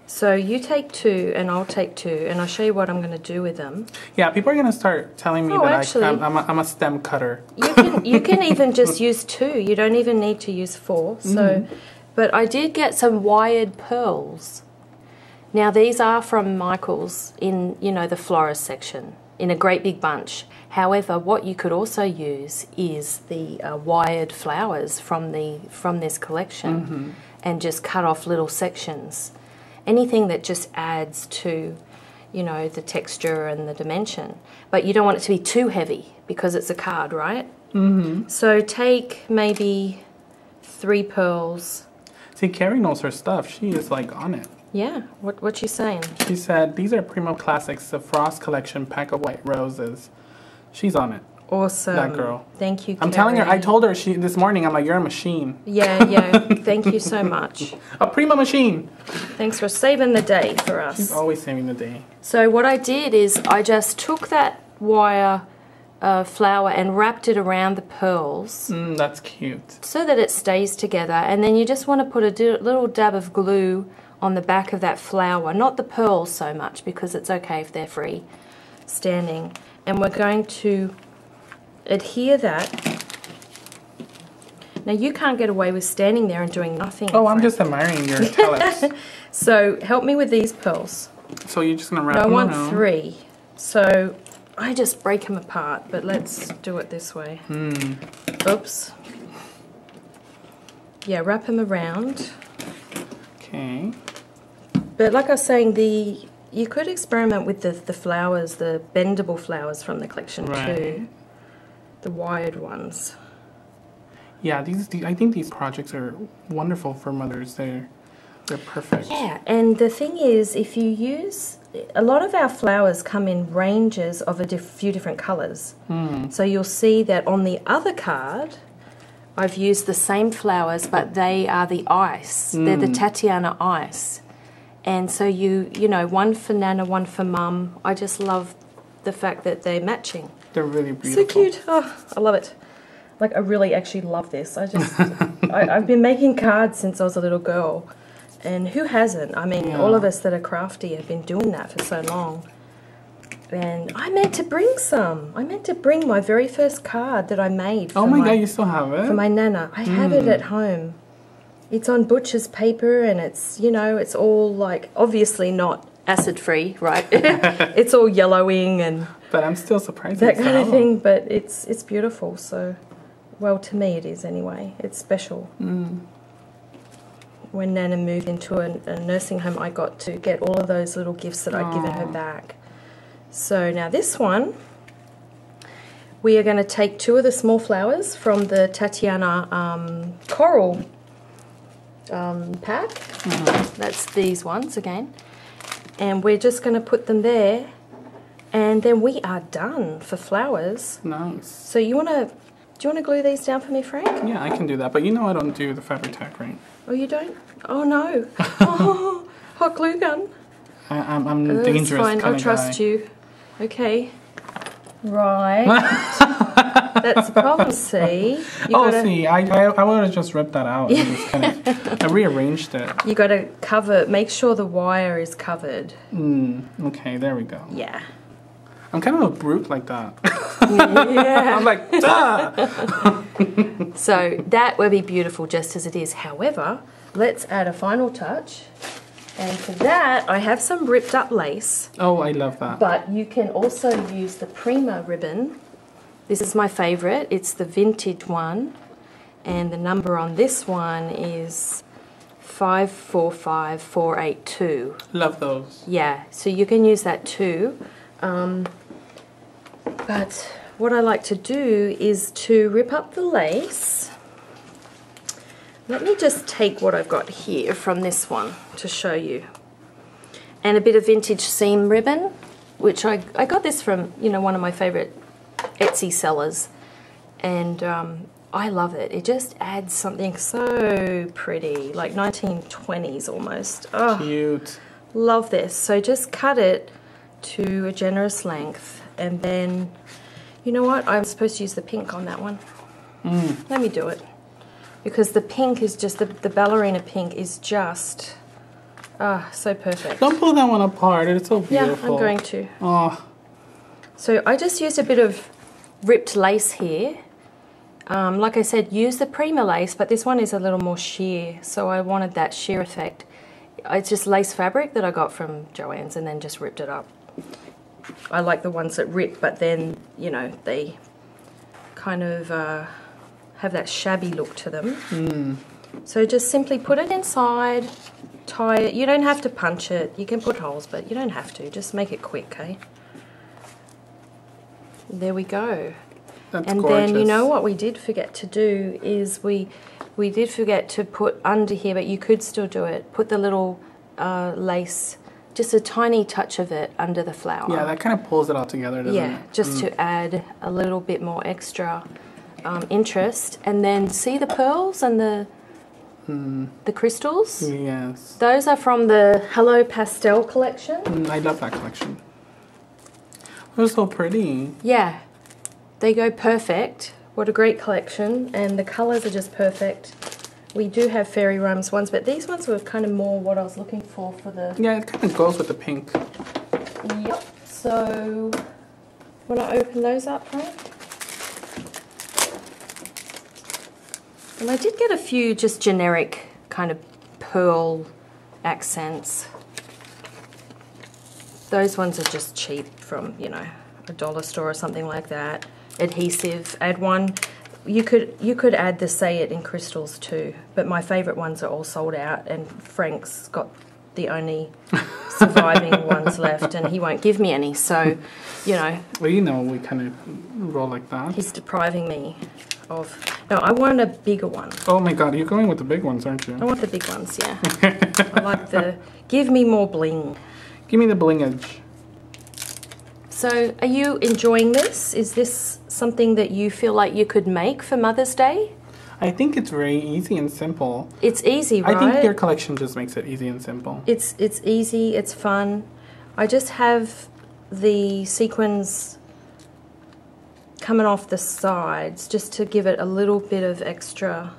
So you take 2 and I'll take 2 and I'll show you what I'm going to do with them. Yeah, people are going to start telling me that actually, I'm a stem cutter. You can even just use 2. You don't even need to use 4. So, but I did get some wired pearls. Now these are from Michael's in, you know, the florist section in a great big bunch. However, what you could also use is the wired flowers from this collection and just cut off little sections. Anything that just adds to, you know, the texture and the dimension. But you don't want it to be too heavy because it's a card, right? So take maybe 3 pearls. See, Carrie knows her stuff. She is like on it. Yeah, what's she saying? She said, these are Prima Classics, the Frost Collection pack of white roses. She's on it. Awesome. That girl. Thank you, Carrie. I'm telling her, I told her this morning, I'm like, you're a machine. Yeah. Thank you so much. A Prima machine. Thanks for saving the day for us. She's always saving the day. So what I did is I just took that wire flower and wrapped it around the pearls. That's cute. So that it stays together. And then you just want to put a little dab of glue on the back of that flower. Not the pearls so much because it's okay if they're free standing. And we're going to adhere that. Now you can't get away with standing there and doing nothing. Oh, I'm just admiring your talents. So help me with these pearls. So you're just going to wrap them I want around. 3. So I just break them apart, but let's do it this way. Oops. Yeah, wrap them around. Okay. But like I was saying, you could experiment with the flowers, the bendable flowers from the collection too. The wired ones. Yeah, I think these projects are wonderful for mothers. They're perfect. Yeah, and the thing is, if you use, a lot of our flowers come in ranges of a few different colours. So you'll see that on the other card, I've used the same flowers, but they are the ice. They're the Tatiana ice. And so you know, one for Nana, one for Mum. I just love the fact that they're matching. They're really beautiful. So cute. Oh, I love it. Like, I really actually love this. I've been making cards since I was a little girl. And who hasn't? I mean, all of us that are crafty have been doing that for so long. And I meant to bring some. I meant to bring my very first card that I made. Oh my God, you still have it? For my Nana. I have it at home. It's on butcher's paper and it's, you know, it's all like, obviously not acid-free, right? It's all yellowing and... But I'm still surprised. That kind of thing, but it's beautiful, so... Well, to me it is anyway. It's special. When Nana moved into a nursing home, I got to get all of those little gifts that I'd given her back. So now this one, we are going to take 2 of the small flowers from the Tatiana coral pack. That's these ones again. And we're just going to put them there. And then we are done for flowers. Nice. So do you want to glue these down for me, Frank? Yeah, I can do that. But you know I don't do the fabric tack, right? Oh, you don't? Oh, no. Oh, hot glue gun. I'm dangerous fine. kind I'll of trust guy. you. Okay. Right. That's the problem, see? See, I would have just ripped that out and just kind of I rearranged it. You got to make sure the wire is covered. Okay, there we go. Yeah. I'm kind of a brute like that. Yeah. I'm like, duh! So that would be beautiful just as it is. However, let's add a final touch. And for that, I have some ripped up lace. Oh, I love that. But you can also use the Prima ribbon. This is my favorite. It's the vintage one. And the number on this one is 545482. Love those. Yeah, so you can use that too. But what I like to do is to rip up the lace. Let me just take what I've got here from this one to show you. And a bit of vintage seam ribbon, which I got this from, you know, one of my favorite Etsy sellers. And I love it. It just adds something so pretty, like 1920s almost. Oh, cute. Love this. So just cut it to a generous length. And then, you know what? I'm supposed to use the pink on that one. Let me do it. Because the pink is just, the ballerina pink is just, so perfect. Don't pull that one apart. It's so beautiful. Yeah, I'm going to. Oh. So I just used a bit of ripped lace here. Like I said, use the Prima lace, but this one is a little more sheer. So I wanted that sheer effect. It's just lace fabric that I got from Joann's and then just ripped it up. I like the ones that rip, but then, you know, they kind of have that shabby look to them. So just simply put it inside, tie it. You don't have to punch it. You can put holes, but you don't have to. Just make it quick, okay? There we go. That's and gorgeous. Then, you know what we did forget to do is we did forget to put under here, but you could still do it. Put the little lace, just a tiny touch of it under the flower. Yeah, that kind of pulls it all together, doesn't it? Yeah, just to add a little bit more extra interest. And then see the pearls and the crystals? Yes. Those are from the Hello Pastel collection. I love that collection. They're so pretty. Yeah, they go perfect. What a great collection. And the colours are just perfect. We do have fairy rhymes ones, but these ones were kind of more what I was looking for the... Yeah, it kind of goes with the pink. Yep. So, want to open those up, right? And I did get a few just generic kind of pearl accents. Those ones are just cheap from, you know, a dollar store or something like that. Adhesive, add one. You could add the Say It in crystals too, but my favourite ones are all sold out, and Frank's got the only surviving ones left, and he won't give me any, so, you know. Well, you know, we kind of roll like that. He's depriving me of... No, I want a bigger one. Oh my god, you're going with the big ones, aren't you? I want the big ones, yeah. I like the... Give me more bling. Give me the blingage. So, are you enjoying this? Is this something that you feel like you could make for Mother's Day? I think it's very easy and simple. It's easy, right? I think your collection just makes it easy and simple. It's easy, it's fun. I just have the sequins coming off the sides just to give it a little bit of extra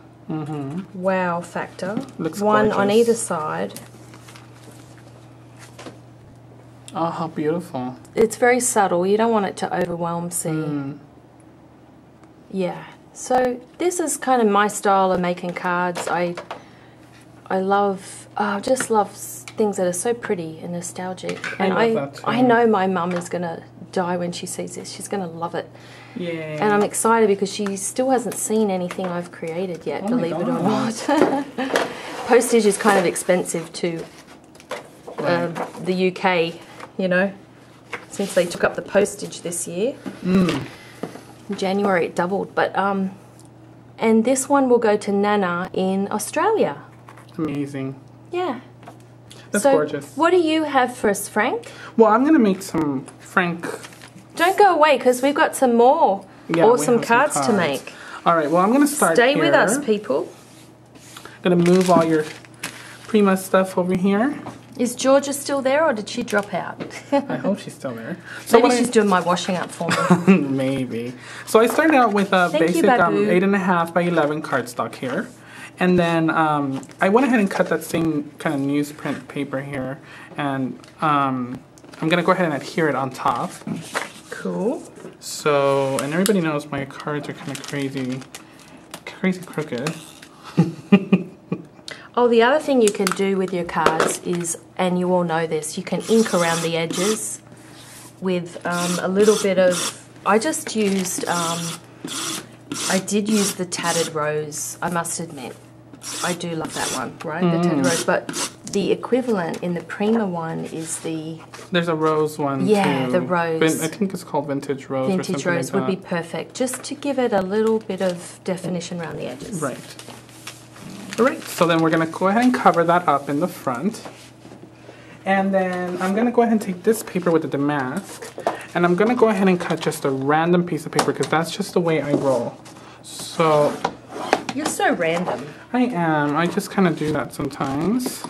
wow factor. Looks one gorgeous. on either side. Oh, how beautiful. It's very subtle. You don't want it to overwhelm, see? Yeah. So this is kind of my style of making cards. I love, just love things that are so pretty and nostalgic. And I love that too. I know my mum is going to die when she sees this. She's going to love it. Yay. And I'm excited because she still hasn't seen anything I've created yet, believe it or not. Postage is kind of expensive to the UK, you know, since they took up the postage this year. In January it doubled, but and this one will go to Nana in Australia. Amazing. Yeah. That's so gorgeous. What do you have for us, Frank? Well, I'm going to make some Frank... Don't go away because we've got some more awesome cards to make. All right, well, I'm going to start Stay here. with us, people. I'm going to move all your Prima stuff over here. Is Georgia still there, or did she drop out? I hope she's still there. So maybe she's doing my washing up for me. Maybe. So I started out with a basic 8.5 by 11 cardstock here. And then I went ahead and cut that same kind of newsprint paper here. And I'm going to go ahead and adhere it on top. Cool. So, and everybody knows my cards are kind of crazy crooked. Oh, the other thing you can do with your cards is, and you all know this, you can ink around the edges with a little bit of, I just used, I did use the Tattered Rose, I must admit. I do love that one, right? The Tattered Rose, but the equivalent in the Prima one is the... There's a rose one too. The rose. I think it's called Vintage Rose or something Vintage Rose like would be perfect, just to give it a little bit of definition around the edges. Right. Alright, so then we're going to go ahead and cover that up in the front. And then I'm going to go ahead and take this paper with the damask, and I'm going to go ahead and cut just a random piece of paper because that's just the way I roll. So... You're so random. I am. I just kind of do that sometimes.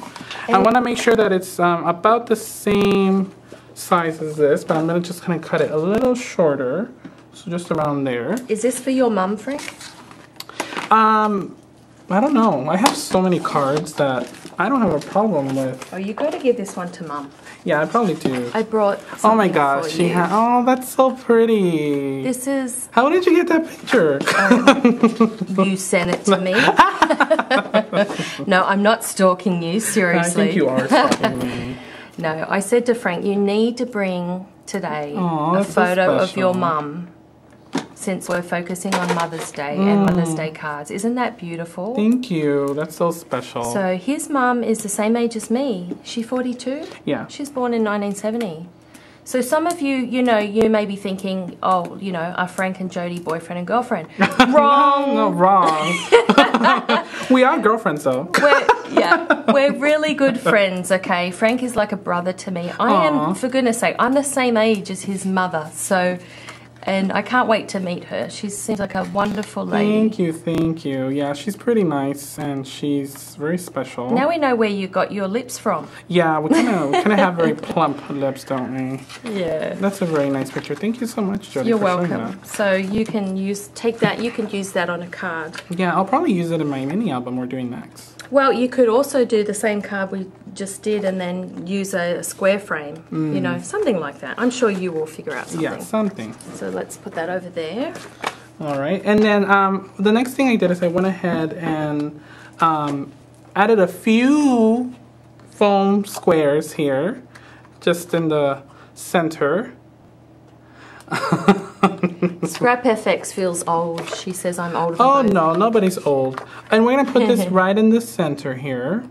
And I want to make sure that it's about the same size as this, but I'm going to just kind of cut it a little shorter. So just around there. Is this for your mum, Frank? I don't know. I have so many cards that I don't have a problem with. Oh, you got to give this one to Mum. Yeah, I probably do. I brought. Oh my gosh, she had. Oh, that's so pretty. This is. How did you get that picture? You sent it to me. No, I'm not stalking you. Seriously. I think you are stalking me. No, I said to Frank, you need to bring today a photo of your mum. Since we're focusing on Mother's Day and Mother's Day cards. Isn't that beautiful? Thank you. That's so special. So his mum is the same age as me. She's 42? Yeah. She's born in 1970. So some of you, you know, you may be thinking, oh, you know, are Frank and Jodie boyfriend and girlfriend? Wrong! No, wrong. We are girlfriends, though. We're really good friends, okay? Frank is like a brother to me. I am, for goodness sake, I'm the same age as his mother, so... And I can't wait to meet her. She seems like a wonderful lady. Thank you. Yeah, she's pretty nice and she's very special. Now we know where you got your lips from. Yeah, we kind of have very plump lips, don't we? Yeah. That's a very nice picture. Thank you so much, Jodie. You're welcome. So you can take that. You can use that on a card. Yeah, I'll probably use it in my mini album we're doing next. Well, you could also do the same card we just did and then use a square frame, you know, something like that. I'm sure you will figure out something. Yeah, something. So let's put that over there. All right. And then the next thing I did is I went ahead and added a few foam squares here, just in the center. Scrap FX feels old. She says I'm old. Oh no, nobody's old. And we're gonna put this right in the center here.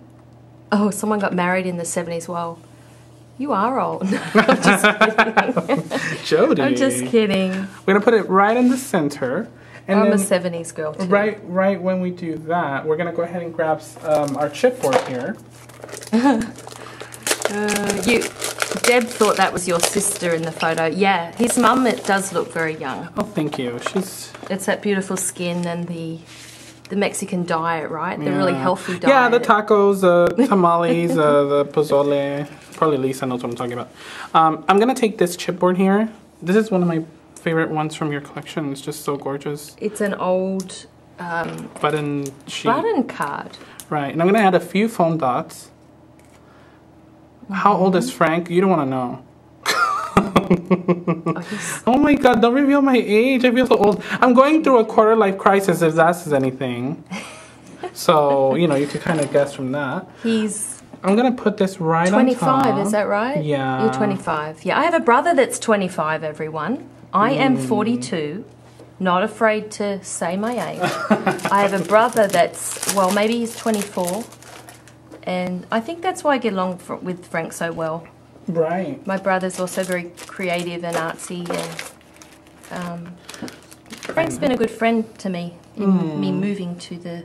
Oh, someone got married in the 70s. Well, you are old. No, I'm just kidding. Jodie. I'm just kidding. We're gonna put it right in the center. And I'm then a 70s girl too. Right when we do that, we're gonna go ahead and grab our chipboard here. Deb thought that was your sister in the photo. Yeah, his mum, it does look very young. Oh, thank you. It's that beautiful skin and the Mexican diet, right? The really healthy diet. Yeah, the tacos, the tamales, the pozole. Probably Lisa knows what I'm talking about. I'm going to take this chipboard here. This is one of my favorite ones from your collection. It's just so gorgeous. It's an old... button sheet. Button card. Right, and I'm going to add a few foam dots. How old is Frank? You don't want to know. Oh my god, don't reveal my age. I feel so old. I'm going through a quarter life crisis, if that says anything. So, you know, you can kind of guess from that. I'm going to put this right 25, on top. is that right? Yeah. You're 25. Yeah, I have a brother that's 25, everyone. I am 42. Not afraid to say my age. I have a brother that's, well, maybe he's 24. And I think that's why I get along with Frank so well. Right. My brother's also very creative and artsy, and Frank's been a good friend to me in me moving to the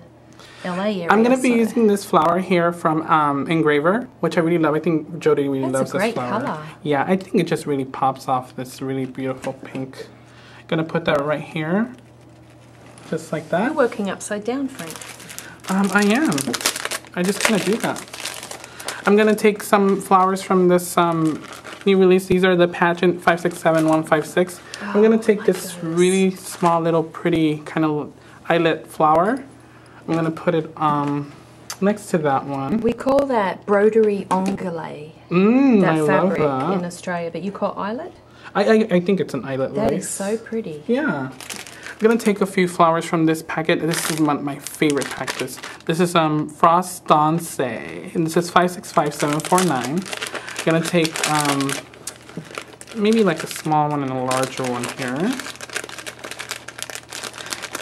LA area. I'm going to be using this flower here from Engraver, which I really love. I think Jodie really loves this flower. That's a great color. Yeah, I think it just really pops off this really beautiful pink. Going to put that right here, just like that. You're working upside down, Frank. I am. I just kind of do that. I'm gonna take some flowers from this new release. These are the Pageant 567156. I'm gonna take this really small little pretty kind of eyelet flower. I'm gonna put it next to that one. We call that broderie anglaise. That fabric in Australia, but you call eyelet? I think it's an eyelet lace. That is so pretty. Yeah. I'm gonna take a few flowers from this packet. This is one of my favorite packages. This is Frost Danse, and this is 565749. I'm gonna take maybe like a small one and a larger one here.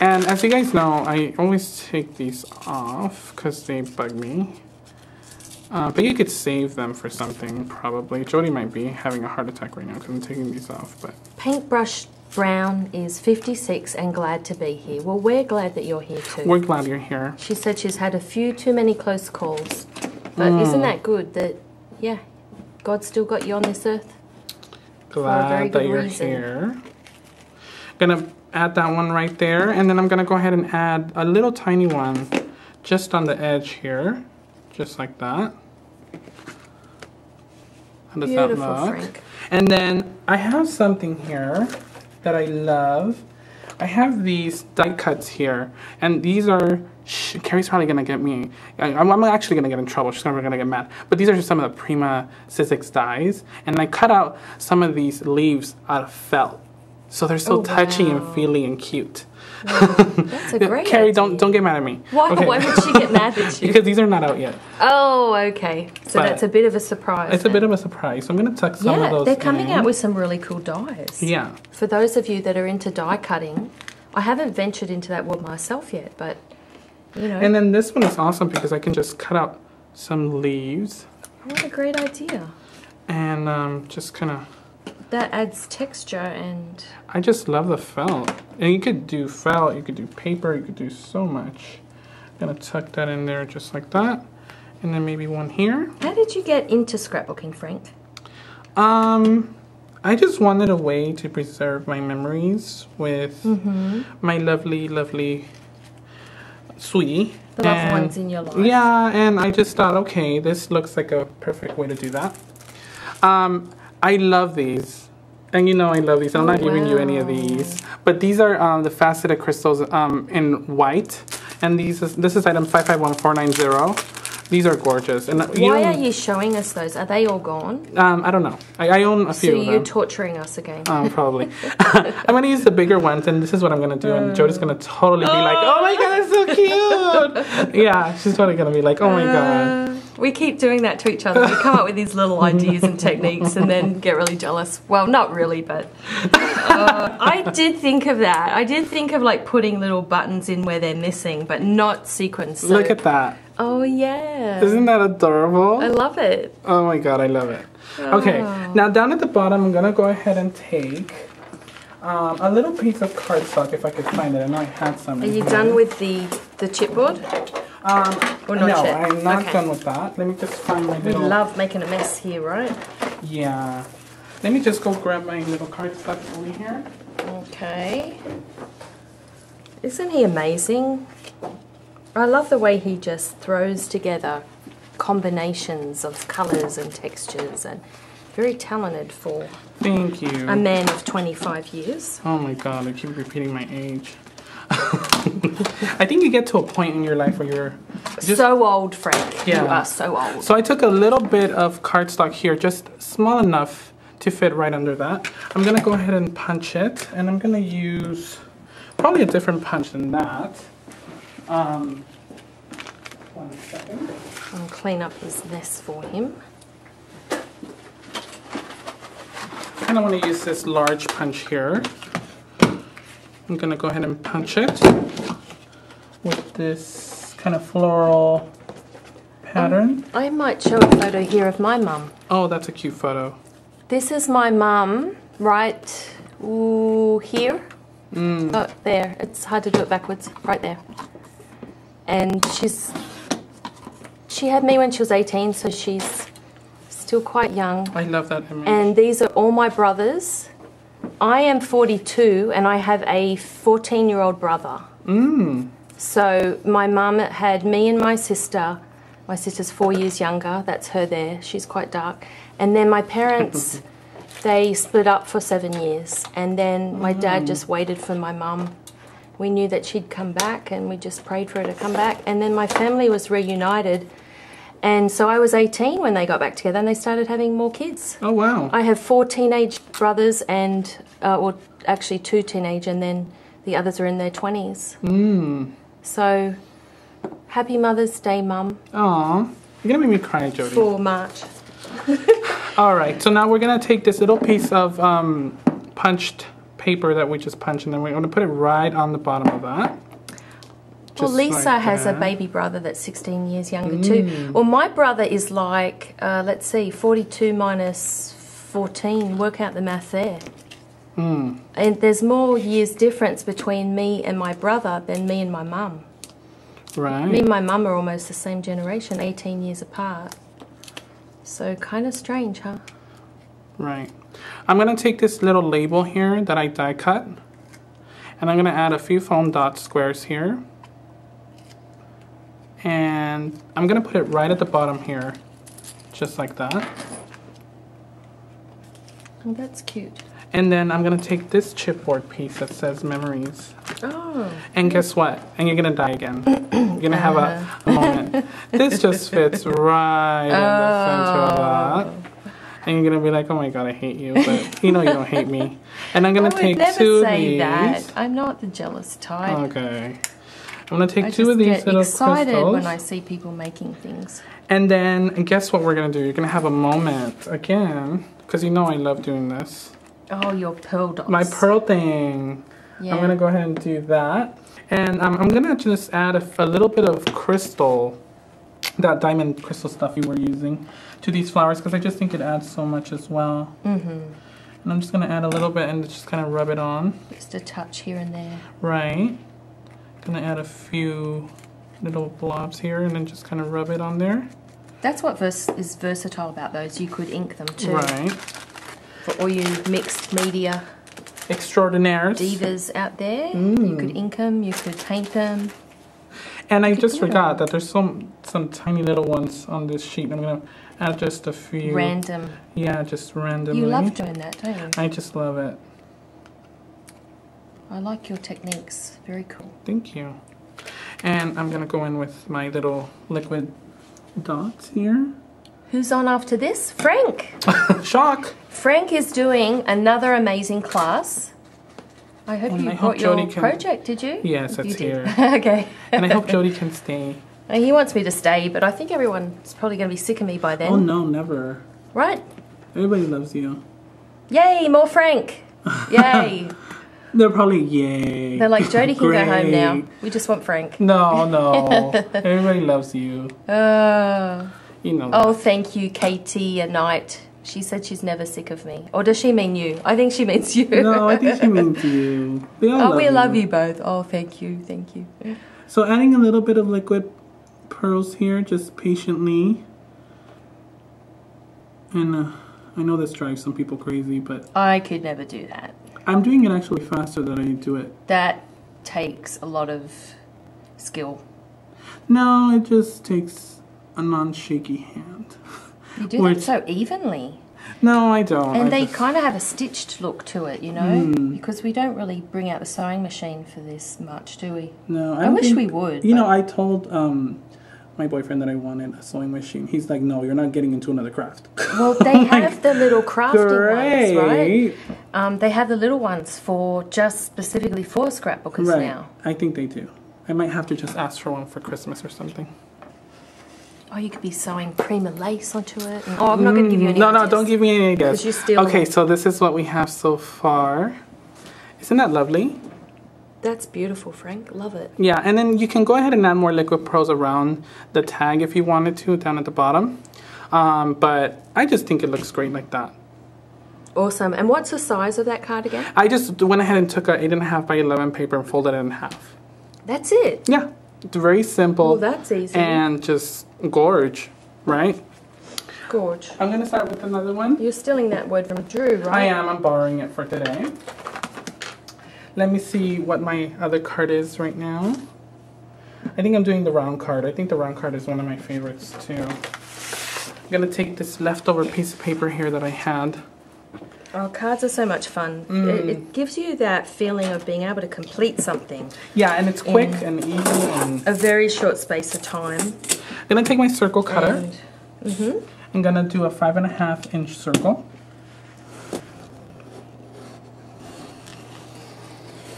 And as you guys know, I always take these off because they bug me. But you could save them for something, probably. Jodie might be having a heart attack right now because I'm taking these off. But Paintbrush Brown is 56 and glad to be here. Well, we're glad that you're here too. We're glad you're here. She said she's had a few too many close calls. But isn't that good that, yeah, God still got you on this earth? Glad that you're here. Gonna add that one right there. And then I'm gonna go ahead and add a little tiny one just on the edge here. Just like that. How does that look? Frank. And then I have something here that I love. I have these die cuts here, and these are, Carrie's probably gonna get me, I'm actually gonna get in trouble, she's gonna get mad. But these are just some of the Prima Sizzix dies, and I cut out some of these leaves out of felt. So they're so touchy and feely and cute. Wow, that's a great Carrie, idea. don't get mad at me. Why? Okay. Why would she get mad at you? Because these are not out yet. Oh, okay. So that's a bit of a surprise. It's a bit of a surprise. So I'm going to tuck some of those they're coming out with some really cool dies. Yeah. For those of you that are into die cutting, I haven't ventured into that world myself yet, but, you know. And then this one is awesome because I can just cut out some leaves. What a great idea. And just kind of... That adds texture and... I just love the felt. And you could do felt, you could do paper, you could do so much. I'm gonna tuck that in there just like that. And then maybe one here. How did you get into scrapbooking, Frank? I just wanted a way to preserve my memories with my lovely, lovely sweetie. The loved ones in your life. Yeah, and I just thought, okay, this looks like a perfect way to do that. I love these. And you know I love these. I'm not giving you any of these. But these are the faceted crystals in white. And this is item 551490. These are gorgeous. And why are you showing us those? Are they all gone? I don't know. I own a few of them. So you're torturing us again. Probably. I'm going to use the bigger ones, and this is what I'm going to do. And Jodie's going to totally be like, oh my god, that's so cute. Yeah, she's totally going to be like, oh my god. We keep doing that to each other. We come up with these little ideas and techniques and then get really jealous. Well, not really, but I did think of that. I did think of like putting little buttons in where they're missing, but not sequins. So. Look at that. Oh, yeah. Isn't that adorable? I love it. Oh my god, I love it. Okay, now down at the bottom, I'm going to go ahead and take a little piece of cardstock if I could find it. I know I had some. Are you done with the chipboard? Or not yet? I'm not done with that. Let me just find my little... We love making a mess here, right? Yeah. Let me just go grab my little cardstock over here. Okay. Isn't he amazing? I love the way he just throws together combinations of colours and textures, and very talented for Thank you. A man of 25 years. Oh my god, I keep repeating my age. I think you get to a point in your life where you're just so old, Frank. Yeah. You are so old. So I took a little bit of cardstock here, just small enough to fit right under that. I'm gonna go ahead and punch it, and I'm gonna use probably a different punch than that. 1 second. I'll clean up his mess for him. I kind of want to use this large punch here. I'm going to go ahead and punch it with this kind of floral pattern. I might show a photo here of my mum. Oh, that's a cute photo. This is my mum right here. Oh, there. It's hard to do it backwards. Right there. And she had me when she was 18, so she's still quite young. I love that image. And these are all my brothers. I am 42 and I have a 14-year-old brother. So my mum had me and my sister, My sister's 4 years younger. That's her there. She's quite dark. And then my parents, they split up for 7 years. And then my dad just waited for my mum. We knew that she'd come back, and we just prayed for her to come back. And then my family was reunited. And so I was 18 when they got back together, and they started having more kids. Oh, wow. I have 4 teenage brothers and, or actually 2 teenage, and then the others are in their 20s. So, happy Mother's Day, Mum. Aw, you're gonna make me cry, Jodie. For March. All right, so now we're gonna take this little piece of punched paper that we just punched, and then we're gonna put it right on the bottom of that. Well, Lisa like has a that. baby brother that's 16 years younger too. Well, my brother is like, let's see, 42 minus 14. Work out the math there. And there's more years difference between me and my brother than me and my mum. Right. Me and my mum are almost the same generation, 18 years apart. So kind of strange, huh? Right. I'm going to take this little label here that I die cut, and I'm going to add a few foam dot squares here. And I'm going to put it right at the bottom here, just like that. Oh, that's cute. And then I'm going to take this chipboard piece that says memories. Oh. And guess what? And you're going to die again. You're going to have a moment. This just fits right in the center of that. And you're going to be like, oh my God, I hate you. But you know you don't hate me. And I'm going to take 2 of these. I would never say that. I'm not the jealous type. Okay. I'm going to take 2 of these little crystals. I just get excited when I see people making things. And then guess what we're going to do? You're going to have a moment again. Because you know I love doing this. Oh, your pearl dots. My pearl thing. Yeah. I'm going to go ahead and do that. And I'm going to just add a little bit of crystal, that diamond crystal stuff you were using, to these flowers, because I just think it adds so much as well. And I'm just going to add a little bit and just kind of rub it on. Just a touch here and there. Right. Going to add a few little blobs here and then just kind of rub it on there. That's what is versatile about those. You could ink them too. Right. For all you mixed media extraordinaires, divas out there, you could ink them, you could paint them. And I just forgot that there's some tiny little ones on this sheet. I'm gonna add just a few. Random. Yeah, just randomly. You love doing that, don't you? I just love it. I like your techniques. Very cool. Thank you. And I'm gonna go in with my little liquid dots here. Who's on after this? Frank! Shock! Frank is doing another amazing class. I hope you brought your project, did you? Yes, it's here. Okay. And I hope Jodie can stay. He wants me to stay, but I think everyone's probably going to be sick of me by then. Oh no, never. Right? Everybody loves you. Yay, more Frank! Yay! They're probably yay. They're like, Jodie can go home now. We just want Frank. No, no. Everybody loves you. You know that. Oh, thank you, Katie, a night. She said she's never sick of me. Or does she mean you? I think she means you. No, I think she means you. We all love you both. Oh, thank you, thank you. So adding a little bit of liquid pearls here, just patiently. And I know this drives some people crazy, but I could never do that. I'm doing it actually faster than I do it. That takes a lot of skill. No, it just takes a non-shaky hand. You do that so evenly. No, I don't. And they kind of have a stitched look to it, you know? Because we don't really bring out the sewing machine for this much, do we? No. I wish we would. You know, I told my boyfriend that I wanted a sewing machine. He's like, no, you're not getting into another craft. Well, they have the little crafting ones, right? They have the little ones for just specifically for scrapbookers now. I think they do. I might have to just ask for one for Christmas or something. Oh, you could be sewing Prima lace onto it. Oh, I'm not going to give you any ideas. No, don't give me any ideas. Because you're still... Okay, so this is what we have so far. Isn't that lovely? That's beautiful, Frank. Love it. Yeah, and then you can go ahead and add more liquid pearls around the tag if you wanted to, down at the bottom. But I just think it looks great like that. Awesome. And what's the size of that card again? I just went ahead and took a 8.5 by 11 paper and folded it in half. That's it? Yeah. It's very simple. Well, that's easy. And just gorge, right? Gorge. I'm going to start with another one. You're stealing that word from Drew, right? I am. I'm borrowing it for today. Let me see what my other card is right now. I think I'm doing the round card. I think the round card is one of my favorites too. I'm gonna take this leftover piece of paper here that I had. Oh, cards are so much fun. It gives you that feeling of being able to complete something. Yeah, and it's quick and easy. And a very short space of time. I'm gonna take my circle cutter. I'm gonna do a 5.5 inch circle.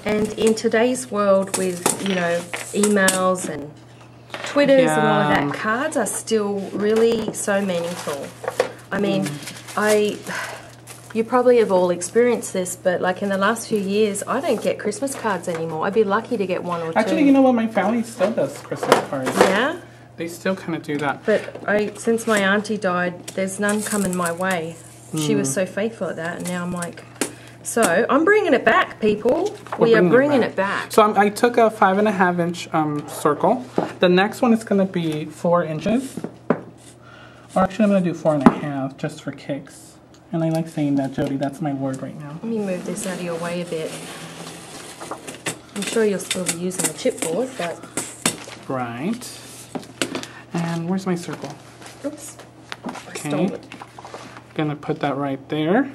And in today's world with, you know, emails and Twitters and all of that, cards are still really so meaningful. I mean, you probably have all experienced this, but like in the last few years, I don't get Christmas cards anymore. I'd be lucky to get one or two. Actually, you know what? My family still does Christmas cards. Yeah? They still kind of do that. But since my auntie died, there's none coming my way. She was so faithful at that, and now I'm like... So, I'm bringing it back, people. We are bringing it back. So, I took a 5.5 inch circle. The next one is going to be 4 inches. Or actually, I'm going to do 4.5 just for kicks. And I like saying that, Jodie. That's my word right now. Let me move this out of your way a bit. I'm sure you'll still be using the chipboard, but... Right. And where's my circle? Oops. Okay. I stole it. Gonna put that right there.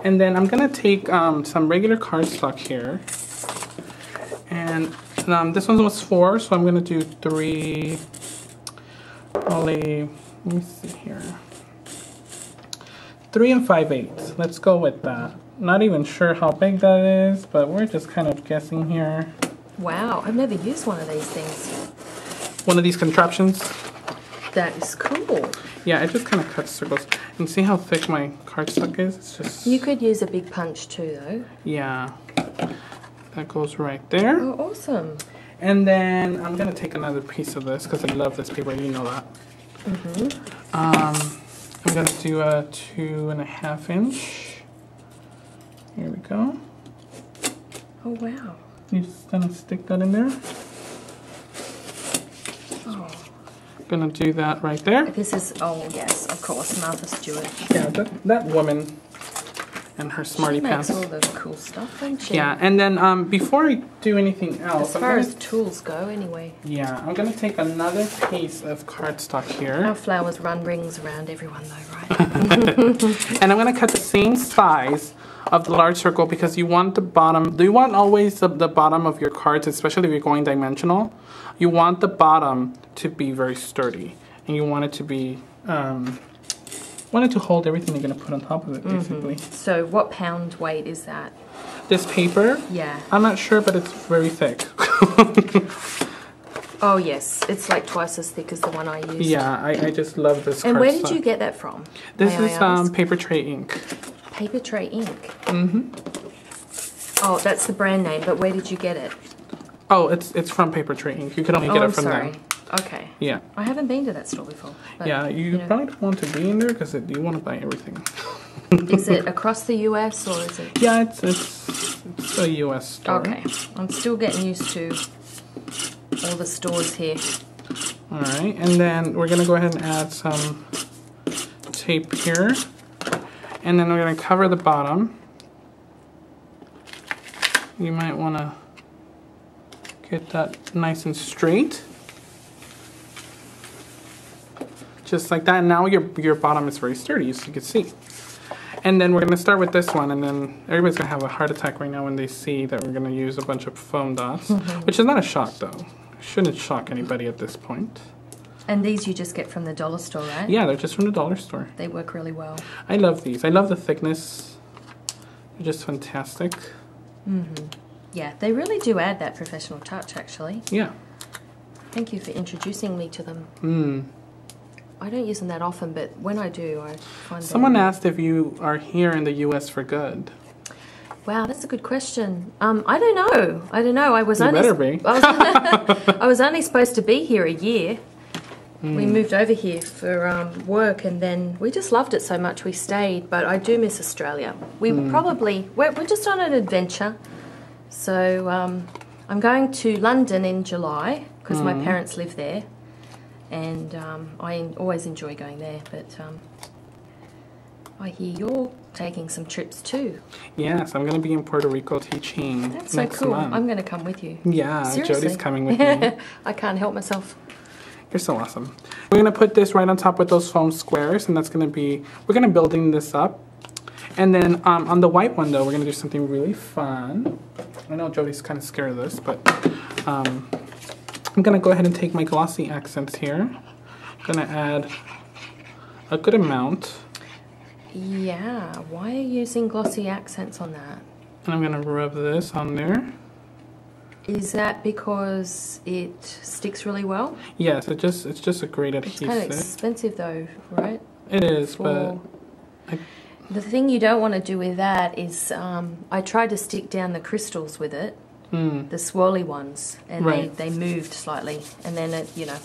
And then I'm gonna take some regular cardstock here. And this one was 4, so I'm gonna do 3. Only, let me see here. 3 5/8. Let's go with that. Not even sure how big that is, but we're just kind of guessing here. Wow, I've never used one of these things. One of these contraptions. That is cool. Yeah, it just kind of cuts circles. And see how thick my cardstock is? It's just... You could use a big punch too, though. Yeah. That goes right there. Oh, awesome. And then I'm going to take another piece of this because I love this paper. You know that. I'm going to do a 2.5 inch. Here we go. Oh, wow. You just gonna stick that in there. Oh. Gonna do that right there. This is, oh yes, of course, Martha Stewart. Yeah, that woman and her smarty pants. She makes all the cool stuff, doesn't she? Yeah, and then before I do anything else, as far as tools go, anyway. Yeah, I'm gonna take another piece of cardstock here. Our flowers run rings around everyone, though, right? And I'm gonna cut the same size of the large circle because you want the bottom. Do you want always the bottom of your cards, especially if you're going dimensional? You want the bottom to be very sturdy, and you want it to be want it to hold everything you're gonna put on top of it, basically. So, what pound weight is that? This paper? Yeah. I'm not sure, but it's very thick. Oh yes, it's like twice as thick as the one I used. Yeah, I just love this. And where did you get that from? This is Paper Tray ink. Paper Tray ink. Oh, that's the brand name, but where did you get it? Oh, it's from Paper Tray ink. You can only get it from them. Okay. Yeah. I haven't been to that store before. But, yeah, you probably don't want to be in there because you want to buy everything. Is it across the US or is it? Yeah, it's a US store. Okay. I'm still getting used to all the stores here. All right, and then we're gonna go ahead and add some tape here, and then we're gonna cover the bottom. You might want to get that nice and straight. Just like that, and now your bottom is very sturdy, as you can see. And then we're going to start with this one, and then everybody's going to have a heart attack right now when they see that we're going to use a bunch of foam dots, which is not a shock, though. Shouldn't shock anybody at this point. And these you just get from the dollar store, right? Yeah, they're just from the dollar store. They work really well. I love these. I love the thickness. They're just fantastic. Yeah, they really do add that professional touch, actually. Yeah. Thank you for introducing me to them. I don't use them that often, but when I do, I find them... Someone asked if you are here in the U.S. for good. Wow, that's a good question. I don't know. I was you better be. I was only supposed to be here a year. We moved over here for work, and then we just loved it so much we stayed. But I do miss Australia. We're just on an adventure. So I'm going to London in July because my parents live there. And I always enjoy going there, but I hear you're taking some trips too. Yes, I'm going to be in Puerto Rico teaching That's so next cool. month. I'm going to come with you. Yeah, Seriously. Jodie's coming with me. I can't help myself. You're so awesome. We're going to put this right on top with those foam squares, and that's going to be, we're going to building this up. And then on the white one, though, we're going to do something really fun. I know Jodie's kind of scared of this, but I'm going to go ahead and take my glossy accents here. I'm going to add a good amount. Yeah, why are you using glossy accents on that? And I'm going to rub this on there. Is that because it sticks really well? Yes, it's just a great adhesive. It's kind of expensive though, right? It is, but... The thing you don't want to do with that is, I tried to stick down the crystals with it, the swirly ones, and they moved slightly, and then it, you know,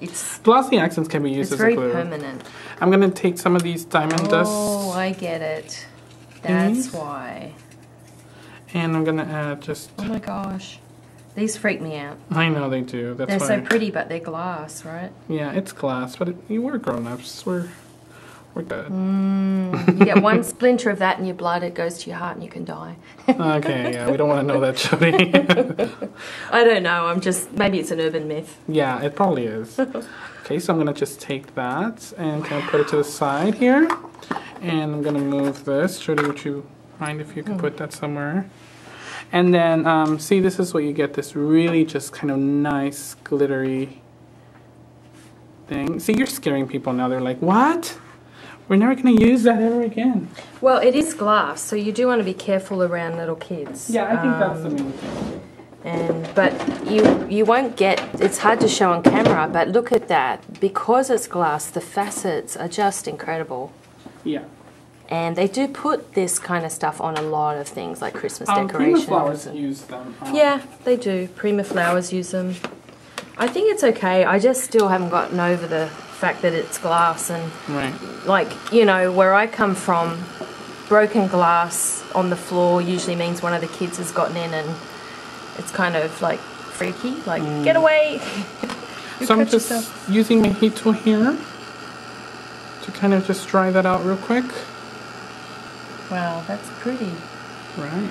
it's... Glossy accents can be used as a glue. It's very permanent. I'm going to take some of these diamond dust. Oh, I get it. That's why. And I'm going to add just... Oh my gosh. These freak me out. I know they do. That's they're why. So pretty, but they're glass, right? Yeah, it's glass, but we're grown-ups. We're good. You get one splinter of that in your blood, it goes to your heart and you can die. Okay, yeah, we don't want to know that, Jodie. I don't know, I'm just, maybe it's an urban myth. Yeah, it probably is. Okay, so I'm going to just take that and kind of put it to the side here. And I'm going to move this. Jodie, would you mind if you could put that somewhere? And then, see, this is what you get, this really just kind of nice, glittery thing. See, you're scaring people now. They're like, what? We're never going to use that ever again. Well, it is glass, so you do want to be careful around little kids. Yeah, I think that's the main thing. But you won't get, it's hard to show on camera, but look at that. Because it's glass, the facets are just incredible. Yeah. And they do put this kind of stuff on a lot of things, like Christmas decorations. Prima Flowers use them. Yeah, they do. Prima Flowers use them. I think it's okay. I just still haven't gotten over the fact that it's glass. And like, you know, where I come from, broken glass on the floor usually means one of the kids has gotten in, and it's kind of like freaky. Like, get away. So I'm just using my heat tool here to kind of just dry that out real quick. Wow, that's pretty. Right.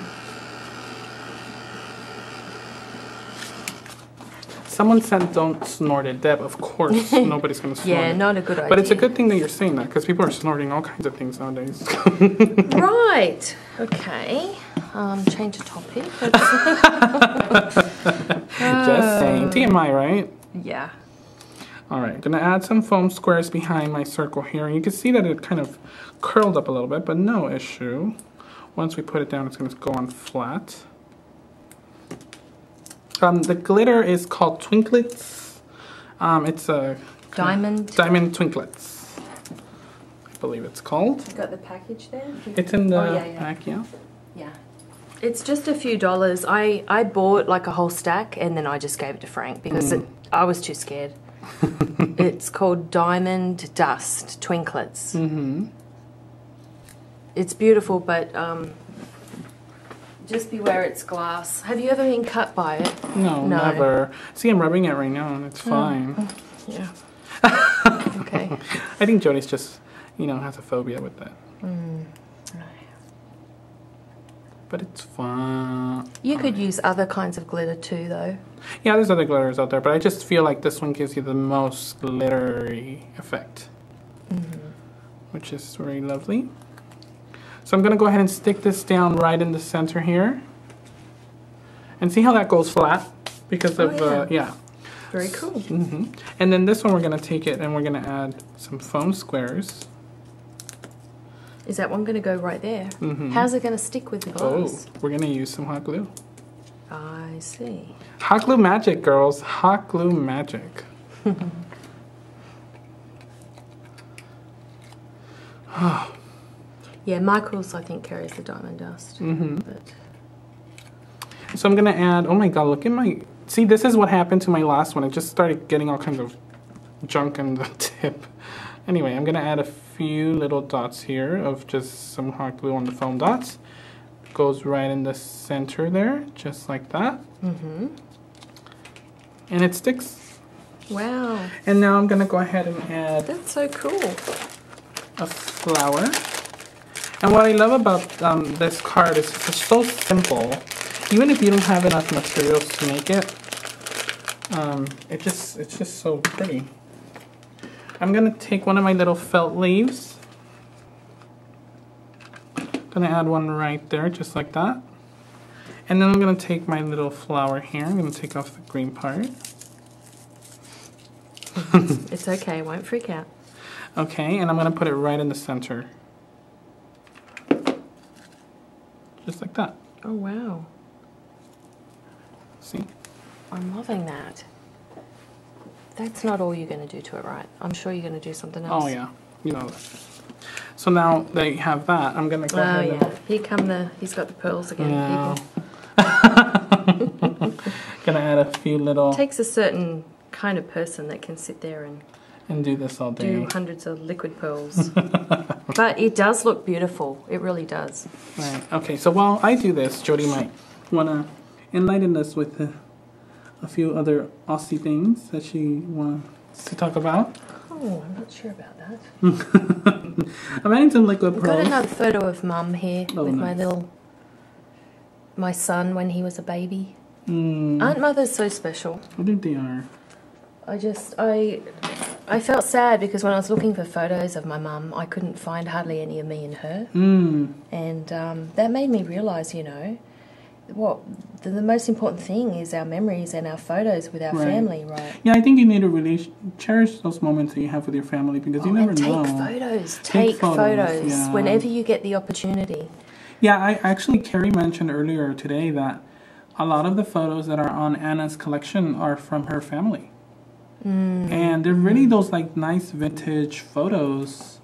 Someone said don't snort it, Deb. Of course, nobody's going to snort it. Yeah, not a good idea. But it's a good thing that you're saying that, because people are snorting all kinds of things nowadays. Right. Okay. Change the topic. Just saying. TMI, right? Yeah. All right, I'm going to add some foam squares behind my circle here. You can see that it kind of curled up a little bit, but no issue. Once we put it down, it's going to go on flat. The glitter is called Twinklets. It's a diamond Twinklets, I believe it's called. You got the package there? It's in the pack, yeah. Yeah. It's just a few dollars. I bought like a whole stack, and then I just gave it to Frank because I was too scared. It's called Diamond Dust Twinklets. It's beautiful, but just beware it's glass. Have you ever been cut by it? No, never. See, I'm rubbing it right now, and it's fine. Yeah. Okay. I think Jodie's just, you know, has a phobia with that. But it's fun. You could use other kinds of glitter too, though. Yeah, there's other glitters out there, but I just feel like this one gives you the most glittery effect, which is very lovely. So I'm going to go ahead and stick this down right in the center here. And see how that goes flat? Because of, Very cool. And then this one we're going to take it and we're going to add some foam squares. Is that one going to go right there? How's it going to stick with the glass? Oh, we're going to use some hot glue. I see. Hot glue magic, girls. Hot glue magic. Yeah, Michael's, I think, carries the diamond dust. But... So I'm going to add, oh my god, look at my... See, this is what happened to my last one. It just started getting all kinds of junk in the tip. Anyway, I'm going to add a few little dots here of just some hot glue on the foam dots. Goes right in the center there, just like that. And it sticks. Wow. And now I'm going to go ahead and add... That's so cool. A flower. And what I love about this card is it's so simple. Even if you don't have enough materials to make it, it's just so pretty. I'm gonna take one of my little felt leaves. Gonna add one right there, just like that. And then I'm gonna take my little flower here. I'm gonna take off the green part. It's okay, won't freak out. Okay, and I'm gonna put it right in the center. Just like that. Oh wow. See? I'm loving that. That's not all you're going to do to it, right? I'm sure you're going to do something else. Oh yeah, you know. So now that you have that, I'm gonna go ahead and... Oh yeah, here come he's got the pearls again, people. Gonna add a few little... It takes a certain kind of person that can sit there and do this all day. Do hundreds of liquid pearls. But it does look beautiful. It really does. Right. Okay, so while I do this, Jodie might want to enlighten us with a few other Aussie things that she wants to talk about. Oh, I'm not sure about that. I'm adding some liquid pearls. I've got another photo of Mum here with nice. my son when he was a baby. Mm. Aren't mothers so special? I think they are. I felt sad because when I was looking for photos of my mum, I couldn't find hardly any of me and her. Mm. And that made me realise, you know, what the most important thing is our memories and our photos with our family, right? Yeah, I think you need to really cherish those moments that you have with your family because you never know. Take photos yeah. whenever you get the opportunity. Yeah, Carrie mentioned earlier today that a lot of the photos that are on Anna's collection are from her family. Mm. And they're really those like nice vintage photos,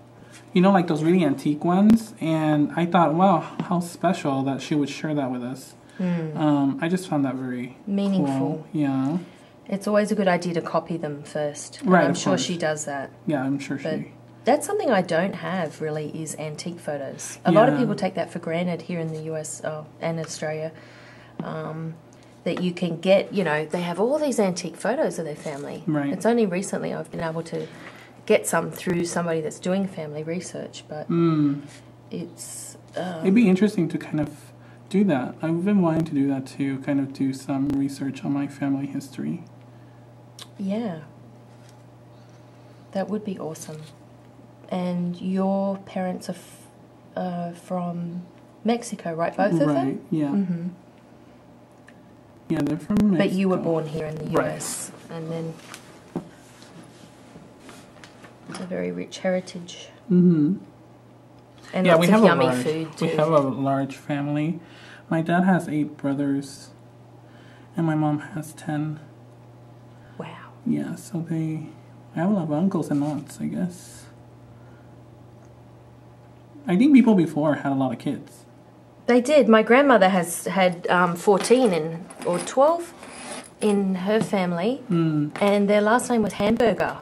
you know, like those really antique ones. And I thought, wow, how special that she would share that with us. Mm. I just found that very meaningful. Cool. Yeah. It's always a good idea to copy them first. Right. I'm sure she does that. Yeah, I'm sure she. That's something I don't have really is antique photos. A lot of people take that for granted here in the US and Australia. That you can get, you know, they have all these antique photos of their family. Right. It's only recently I've been able to get some through somebody that's doing family research, but it's... It'd be interesting to kind of do that. I've been wanting to do that too, kind of do some research on my family history. Yeah. That would be awesome. And your parents are from Mexico, right? Both of them? Right, yeah. Mm-hmm. Yeah, they're from Mexico. But you were born here in the US. Right. And then it's a very rich heritage. Mm-hmm. And lots of yummy food too. We have a large family. My dad has 8 brothers. And my mom has 10. Wow. Yeah, so I have a lot of uncles and aunts, I guess. I think people before had a lot of kids. They did. My grandmother had 14 or 12 in her family, and their last name was Hamburger.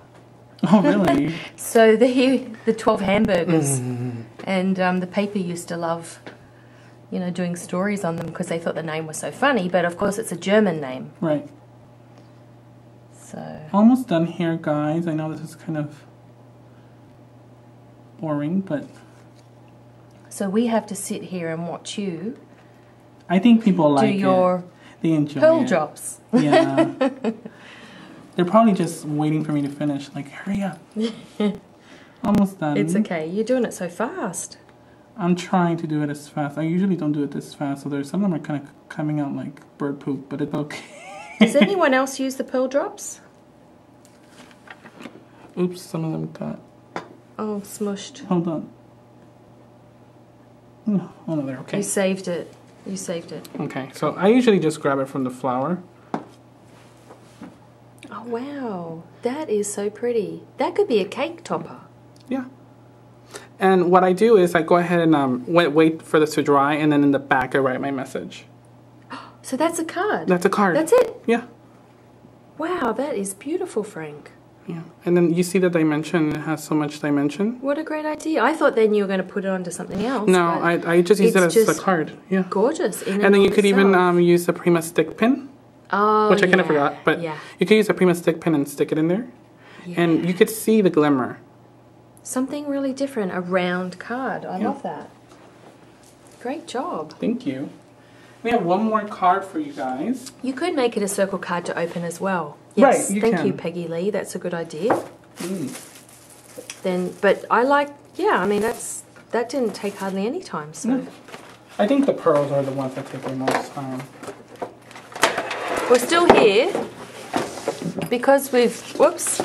Oh, really? So the 12 hamburgers, and the paper used to love, you know, doing stories on them because they thought the name was so funny. But of course, it's a German name. Right. So almost done here, guys. I know this is kind of boring, but. So we have to sit here and watch you. I think people like it. Do your they enjoy pearl drops. Yeah. They're probably just waiting for me to finish. Like, hurry up. Almost done. It's okay. You're doing it so fast. I'm trying to do it as fast. I usually don't do it this fast. So some of them are kind of coming out like bird poop, but it's okay. Does anyone else use the pearl drops? Oops, some of them got... Oh, smushed. Hold on. Oh, no, they're okay. You saved it. You saved it. Okay, so I usually just grab it from the flower. Oh, wow. That is so pretty. That could be a cake topper. Yeah. And what I do is I go ahead and wait for this to dry, and then in the back I write my message. So that's a card? That's a card. That's it? Yeah. Wow, that is beautiful, Frank. Yeah. And then you see the dimension. It has so much dimension. What a great idea. I thought then you were going to put it onto something else. No, I just use it as a card. Yeah. Gorgeous. And then you could even use a Prima stick pin. Oh, which I kind of forgot. But you could use a Prima stick pin and stick it in there. Yeah. And you could see the glimmer. Something really different. A round card. I love that. Great job. Thank you. We have one more card for you guys. You could make it a circle card to open as well. Yes, Right, thank you, Peggy Lee. That's a good idea. Then, but I like, yeah, I mean, that didn't take hardly any time, so. I think the pearls are the ones that take the most time. We're still here because we've, whoops,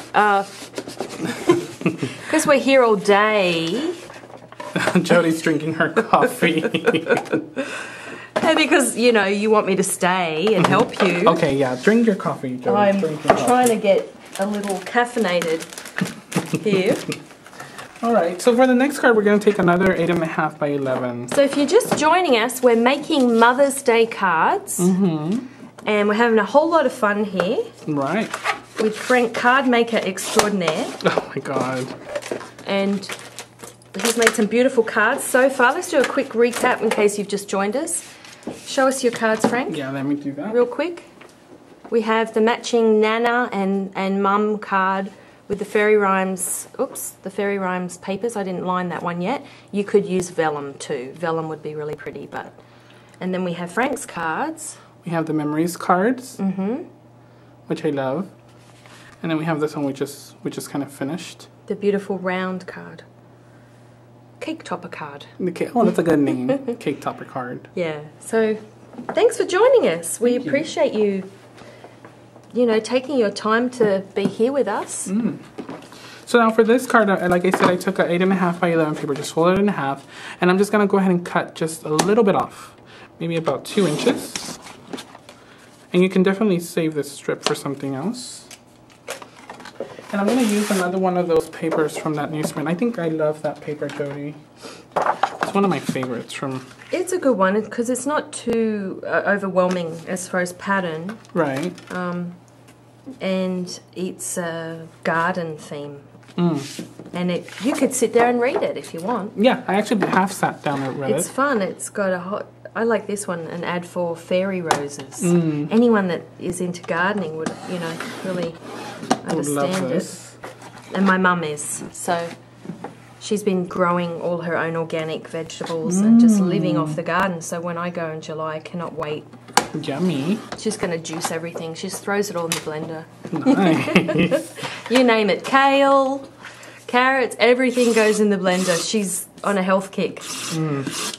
because we're here all day. Jodie's drinking her coffee. And because, you know, you want me to stay and help you. Okay, yeah, drink your coffee, Jodie. I'm drink your trying to get a little caffeinated here. All right, so for the next card, we're going to take another 8.5 by 11. So if you're just joining us, we're making Mother's Day cards. And we're having a whole lot of fun here. Right. With Frank, card maker extraordinaire. Oh my God. And he's made some beautiful cards so far. Let's do a quick recap in case you've just joined us. Show us your cards, Frank. Yeah, let me do that. Real quick. We have the matching Nana and Mum card with the Fairy Rhymes, the Fairy Rhymes papers. I didn't line that one yet. You could use vellum too. Vellum would be really pretty, but... And then we have Frank's cards. We have the memories cards, which I love. And then we have this one we just kind of finished. The beautiful round card. Cake topper card. Oh, that's a good name. Cake topper card. Yeah. So, thanks for joining us. We appreciate you, taking your time to be here with us. So now for this card, like I said, I took an 8.5 by 11 paper, just folded it in half, and I'm just gonna go ahead and cut just a little bit off, maybe about 2 inches. And you can definitely save this strip for something else. And I'm going to use another one of those papers from that newsprint. I think I love that paper, Jodie. It's one of my favorites from... It's a good one because it's not too overwhelming as far as pattern. Right. And it's a garden theme. And you could sit there and read it if you want. Yeah, I actually have sat down and read it. It's fun. It's got a hot... I like this one, an ad for fairy roses. Anyone that is into gardening would, really understand it. And my mum is. So she's been growing all her own organic vegetables and just living off the garden. So when I go in July, I cannot wait. Yummy. She's going to juice everything. She just throws it all in the blender. Nice. You name it. Kale, carrots, everything goes in the blender. She's on a health kick.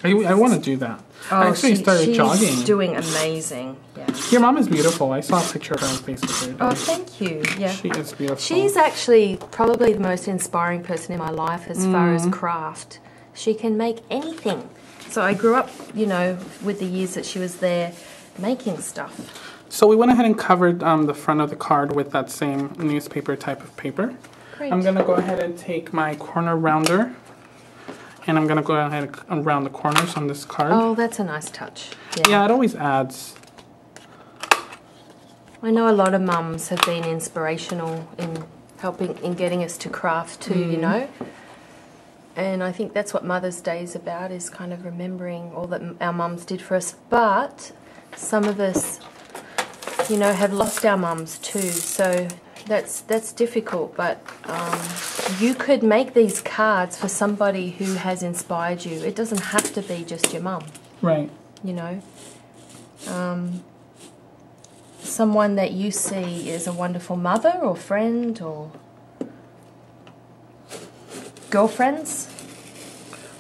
I want to do that. I actually started jogging. She's doing amazing. Yeah. Your mom is beautiful. I saw a picture of her on Facebook. Oh, thank you. Yeah. She is beautiful. She's actually probably the most inspiring person in my life as far as craft. She can make anything. So I grew up, with the years that she was there making stuff. So we went ahead and covered the front of the card with that same newspaper type of paper. Great. I'm going to go ahead and take my corner rounder. And I'm going to go ahead and round the corners on this card. Oh, that's a nice touch. Yeah, it always adds. I know a lot of mums have been inspirational in helping, in getting us to craft too, And I think that's what Mother's Day is about, is kind of remembering all that our mums did for us. But some of us, have lost our mums too. So that's difficult, but you could make these cards for somebody who has inspired you. It doesn't have to be just your mum. Right. Someone that you see as a wonderful mother or friend or girlfriends.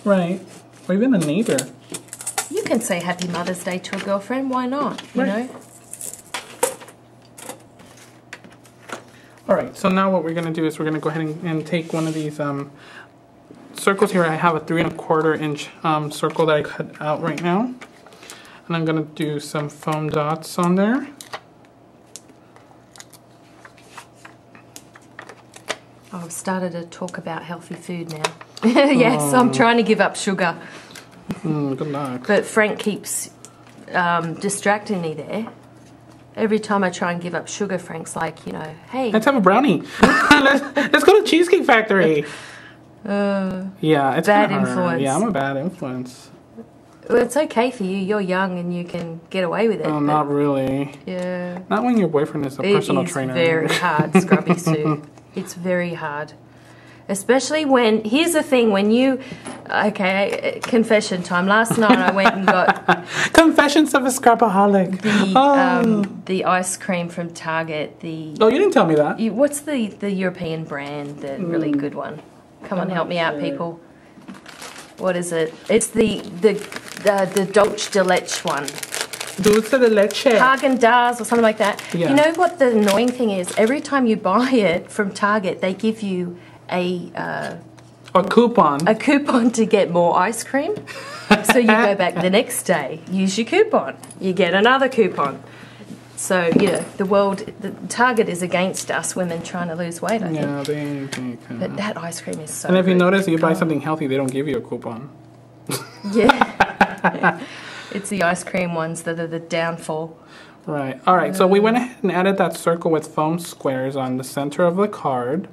Right. Or even a neighbor. You can say Happy Mother's Day to a girlfriend. Why not? You know? All right, so now what we're going to do is we're going to go ahead and take one of these circles here. I have a 3 1/4 inch circle that I cut out right now. And I'm going to do some foam dots on there. Oh, I've started to talk about healthy food now. Yes, I'm trying to give up sugar. Good luck. But Frank keeps distracting me there. Every time I try and give up sugar, Frank's like, hey. Let's have a brownie. let's go to Cheesecake Factory. Yeah, it's bad kinda hard. influence. Yeah, I'm a bad influence. Well, it's okay for you. You're young and you can get away with it. Oh, not really. Yeah. Not when your boyfriend is a personal trainer. It's very hard, Scrubby Sue. It's very hard. Especially when, here's the thing, when you, okay, confession time. Last night I went and got Confessions of a Scrapaholic. the ice cream from Target. Oh, you didn't tell me that. What's the European brand, the really good one? Come on, help me out, people. What is it? It's the Dolce de Leche one. Dulce de leche. Haagen-Dazs or something like that. Yeah. You know what the annoying thing is? Every time you buy it from Target, they give you a coupon. A coupon to get more ice cream. So you go back the next day, use your coupon. You get another coupon. So, you know, the Target is against us women trying to lose weight, I think. Yeah, they But that ice cream is so And if good. you notice, you buy something healthy, they don't give you a coupon. Yeah. It's the ice cream ones that are the downfall. Right. All right. So we went ahead and added that circle with foam squares on the center of the card.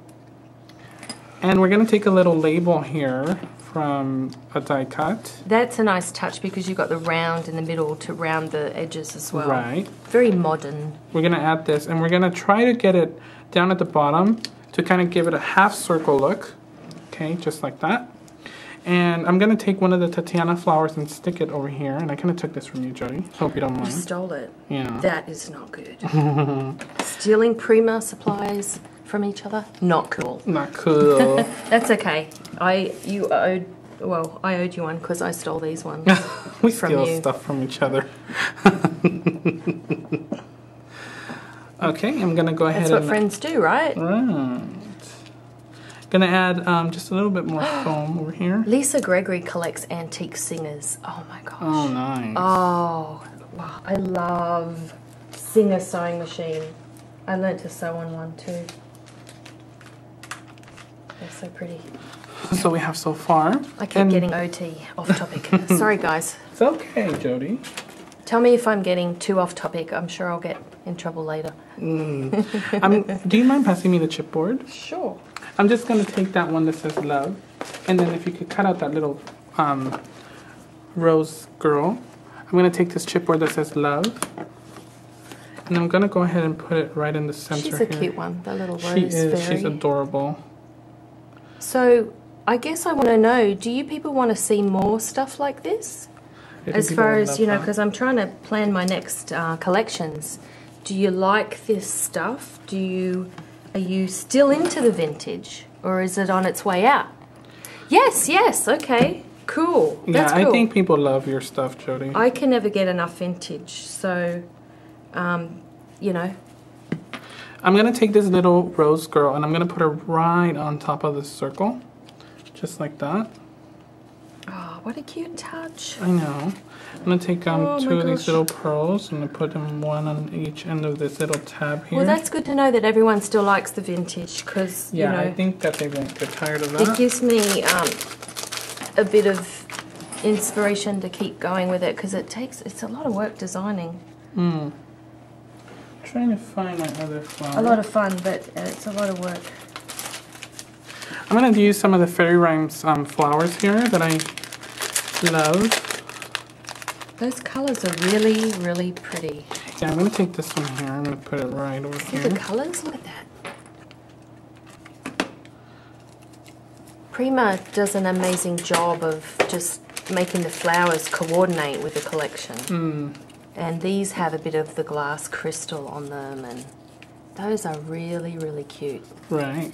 And we're going to take a little label here from a die cut. That's a nice touch because you've got the round in the middle to round the edges as well. Right. Very modern. We're going to add this, and we're going to try to get it down at the bottom to kind of give it a half circle look. Okay, just like that. And I'm going to take one of the Tatiana flowers and stick it over here. And I kind of took this from you, Jodie. Hope you don't mind. You stole it. Yeah. That is not good. Stealing Prima supplies from each other? Not cool. Not cool. That's okay. I owed you one because I stole these ones. We from steal you. stuff from each other. Okay, I'm going to go ahead That's what friends do, right? Right. Gonna add just a little bit more foam over here. Lisa Gregory collects antique singers. Oh my gosh. Oh, nice. Oh, wow. I love Singer sewing machine. I learnt to sew on one too. They're so pretty. So we have so far. I keep getting OT, off topic. Sorry guys. It's okay, Jodie. Tell me if I'm getting too off topic. I'm sure I'll get in trouble later. Do you mind passing me the chipboard? Sure. I'm just going to take that one that says love. And then if you could cut out that little rose girl. I'm going to take this chipboard that says love. And I'm going to go ahead and put it right in the center She's here. a cute one, the little rose She is. fairy. She's adorable. So, I guess I want to know, do you people want to see more stuff like this? As far as, you know, because I'm trying to plan my next collections. Do you like this stuff? Are you still into the vintage? Or is it on its way out? Yes, okay. Cool. That's Yeah, cool. I think people love your stuff, Jodie. I can never get enough vintage, so, you know. I'm going to take this little rose girl and I'm going to put her right on top of this circle. Just like that. Oh, what a cute touch. I know. I'm going to take two Oh my of these gosh. little pearls and I'm going to put them one on each end of this little tab here. Well, that's good to know that everyone still likes the vintage because, yeah, you know, I think that they won't get tired of it that. gives me a bit of inspiration to keep going with it because it's a lot of work designing. Trying to find my other flower. A lot of fun, but it's a lot of work. I'm going to use some of the Fairy Rhymes flowers here that I love. Those colours are really, really pretty. Yeah, I'm going to take this one here. I'm going to put it right over See here. the colours? Look at that. Prima does an amazing job of just making the flowers coordinate with the collection. And these have a bit of the glass crystal on them, and those are really, really cute. Right.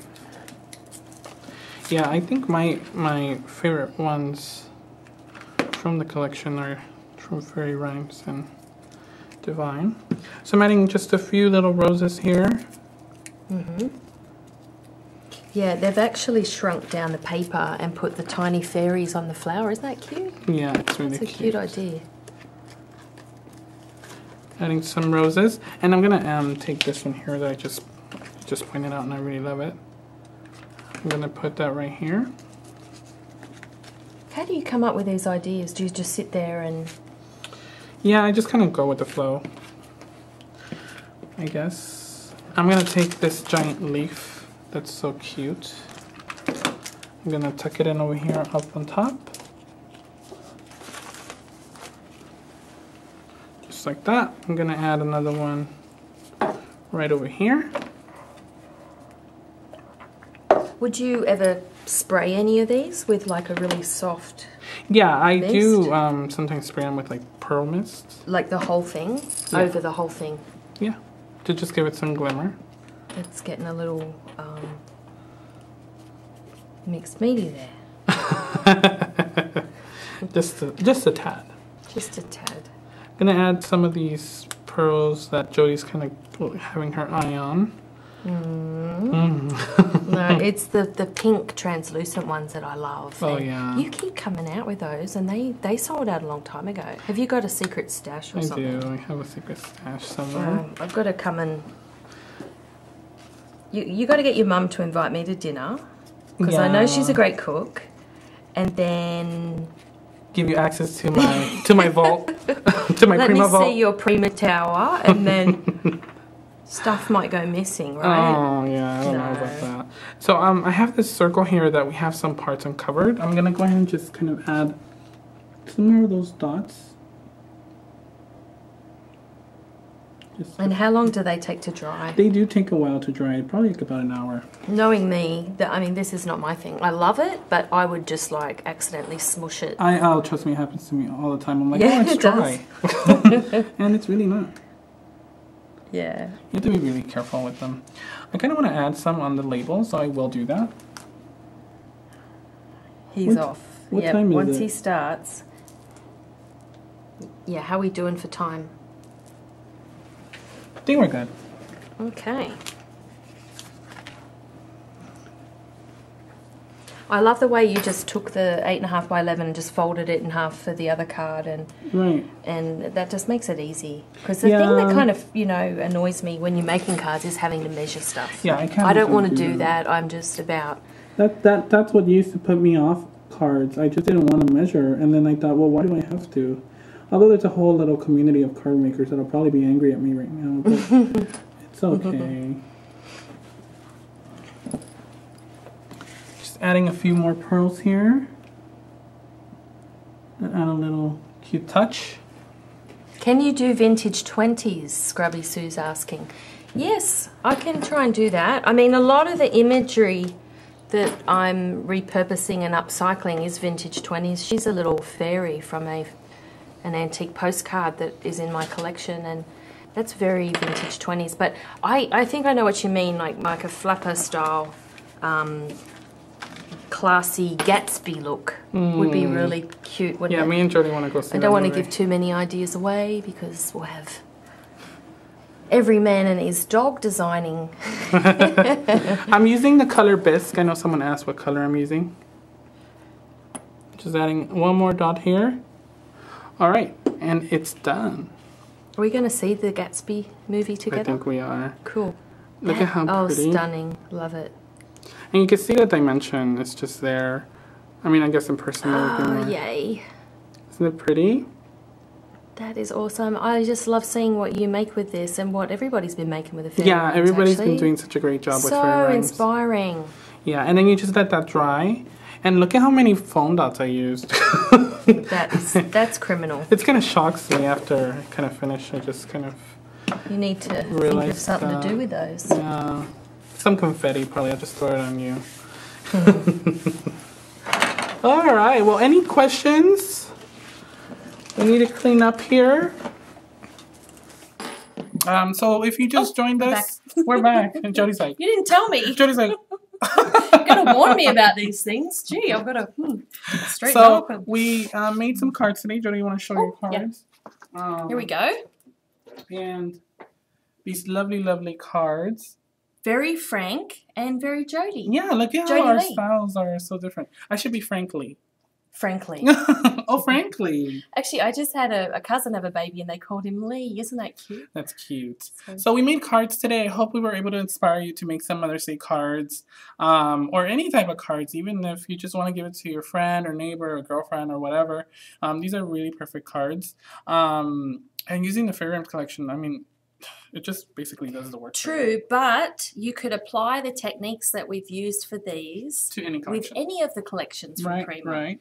Yeah, I think my favorite ones from the collection are from Fairy Rhymes and Divine. So I'm adding just a few little roses here. Yeah, they've actually shrunk down the paper and put the tiny fairies on the flower. Isn't that cute? Yeah, it's really That's a cute idea. Adding some roses, and I'm gonna take this one here that I just pointed out, and I really love it. I'm gonna put that right here. How do you come up with these ideas? Do you just sit there and... Yeah, I just kind of go with the flow, I guess. I'm gonna take this giant leaf that's so cute. I'm gonna tuck it in over here up on top. Just like that. I'm gonna add another one right over here. Would you ever spray any of these with like a really soft Yeah, I mist? do sometimes spray them with like pearl mist. Like the whole thing? Yeah. Over the whole thing? Yeah, to just give it some glimmer. It's getting a little mixed meaty there. just a tad. Just a tad. I'm gonna add some of these pearls that Jodie's kind of having her eye on. No, it's the pink translucent ones that I love. Oh, and yeah. you keep coming out with those, and they sold out a long time ago. Have you got a secret stash or something? I do. I have a secret stash somewhere. I've got to come and... You got to get your mum to invite me to dinner, because I know she's a great cook, and then... Give you access to my vault, to my Prima vault. Let me see your Prima tower, and then... Stuff might go missing, right? Oh, yeah, I don't know about that. So, I have this circle here that we have some parts uncovered. I'm going to go ahead and just kind of add some more of those dots. And how long do they take to dry? They do take a while to dry, probably like about an hour. Knowing me, I mean, this is not my thing. I love it, but I would just like accidentally smush it. Oh, trust me, it happens to me all the time. I'm like, Yeah, oh, it's it dry. And it's really not. Yeah. You have to be really careful with them. I kind of want to add some on the label, so I will do that. He's off. What time is it? Once he starts. Yeah, how are we doing for time? I think we're good. Okay. I love the way you just took the 8.5 by 11 and just folded it in half for the other card, and that just makes it easy. Because the thing that kind of annoys me when you're making cards is having to measure stuff. Yeah, I don't want to do that. I'm just about that's what used to put me off cards. I just didn't want to measure, and then I thought, well, why do I have to? Although there's a whole little community of card makers that'll probably be angry at me right now, but it's okay. Adding a few more pearls here. And add a little cute touch. Can you do vintage 20s? Scrubby Sue's asking. Yes, I can try and do that. I mean, a lot of the imagery that I'm repurposing and upcycling is vintage 20s. She's a little fairy from an antique postcard that is in my collection, and that's very vintage 20s. But I think I know what you mean, like a flapper style classy Gatsby look would be really cute, wouldn't it? Yeah, me and Jodie want to go see that. I don't want to movie. give too many ideas away because we'll have every man and his dog designing. I'm using the color bisque. I know someone asked what color I'm using. Just adding one more dot here. All right, and it's done. Are we going to see the Gatsby movie together? I think we are. Cool. Look at how pretty. Oh, stunning. Love it. And you can see the dimension. It's just there. I mean, I guess in person. Oh, yay. Isn't it pretty? That is awesome. I just love seeing what you make with this and what everybody's been making with the fairy Yeah, rhymes, everybody's actually. been doing such a great job with fairy So rhymes. inspiring. Yeah, and then you just let that dry. And look at how many foam dots I used. That's criminal. It's kind of shocks me after I kind of finish. I just kind of You need to think of something to do with those. Yeah. Some confetti, probably. I'll just throw it on you. All right. Well, any questions? We need to clean up here. So if you just joined us, we're back. And Jodie's like, You didn't tell me. Jodie's like, You've got to warn me about these things. Gee, I've got to straighten up. so we made some cards today. Jodie, you want to show your cards? Yeah. Here we go. And these lovely, lovely cards. Very Frank and very Jodie. Yeah, look at how Jodie our Lee. styles are so different. I should be Frankly. Frankly. Oh, Frankly. Actually, I just had a cousin have a baby and they called him Lee. Isn't that cute? That's cute. So we made cards today. I hope we were able to inspire you to make some Mother's Day cards, or any type of cards, even if you just want to give it to your friend or neighbor or girlfriend or whatever. These are really perfect cards. And using the Fairy Rhymes collection, I mean, it just basically does the work. True, but you could apply the techniques that we've used for these to any collection. with any of the collections from Prima. Right.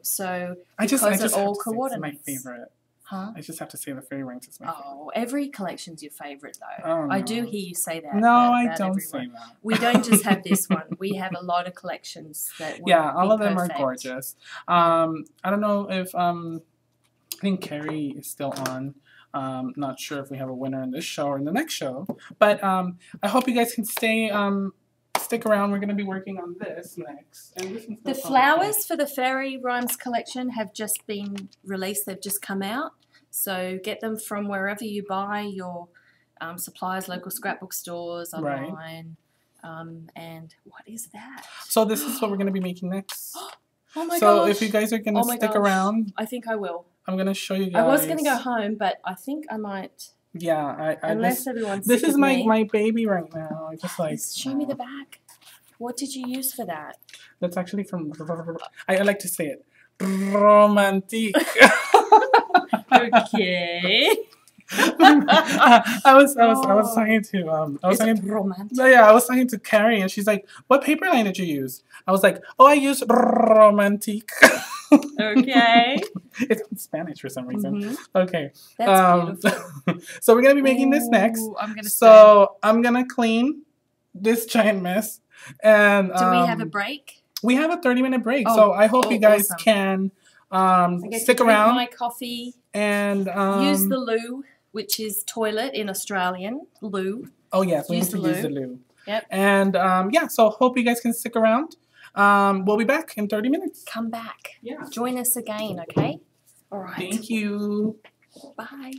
So I just it all have to say, it's coordinates. my favorite Huh? I just have to say the fairy rings is my favorite. Oh, every collection's your favourite though. Oh, no. I do hear you say that. No, I about don't everyone. say that. We don't just have this one. We have a lot of collections that would Yeah, all be of them perfect. are gorgeous. I don't know if I think Carrie is still on. Not sure if we have a winner in this show or in the next show, but I hope you guys can stick around. We're going to be working on this next. And this The flowers for the Fairy Rhymes collection have just been released. They've just come out. So get them from wherever you buy your supplies, local scrapbook stores, online. Right. And what is that? So this is what we're going to be making next. Oh my gosh. So if you guys are going to stick around. I think I will. I'm going to show you guys. I was going to go home, but I think I might. Yeah. Unless everyone's This sick is of my, me. my baby right now. I just like. Show me the back. What did you use for that? That's actually from. I like to say it. Romantique. Okay. I was talking to romantic. Yeah, I was talking to Carrie, and she's like, "What paper line did you use?" I was like, "Oh, I used romantique." Okay. It's in Spanish for some reason. Mm-hmm. Okay. That's beautiful. So we're gonna be making this next. I'm gonna clean this giant mess. And do we have a break? We have a 30-minute break. So I hope you guys can stick around. My coffee. And use the loo, which is toilet in Australian. Loo. Oh yes, we need to use the loo. Yep. And yeah, so hope you guys can stick around. We'll be back in 30 minutes. Come back. Yeah. Join us again, okay? All right. Thank you. Bye.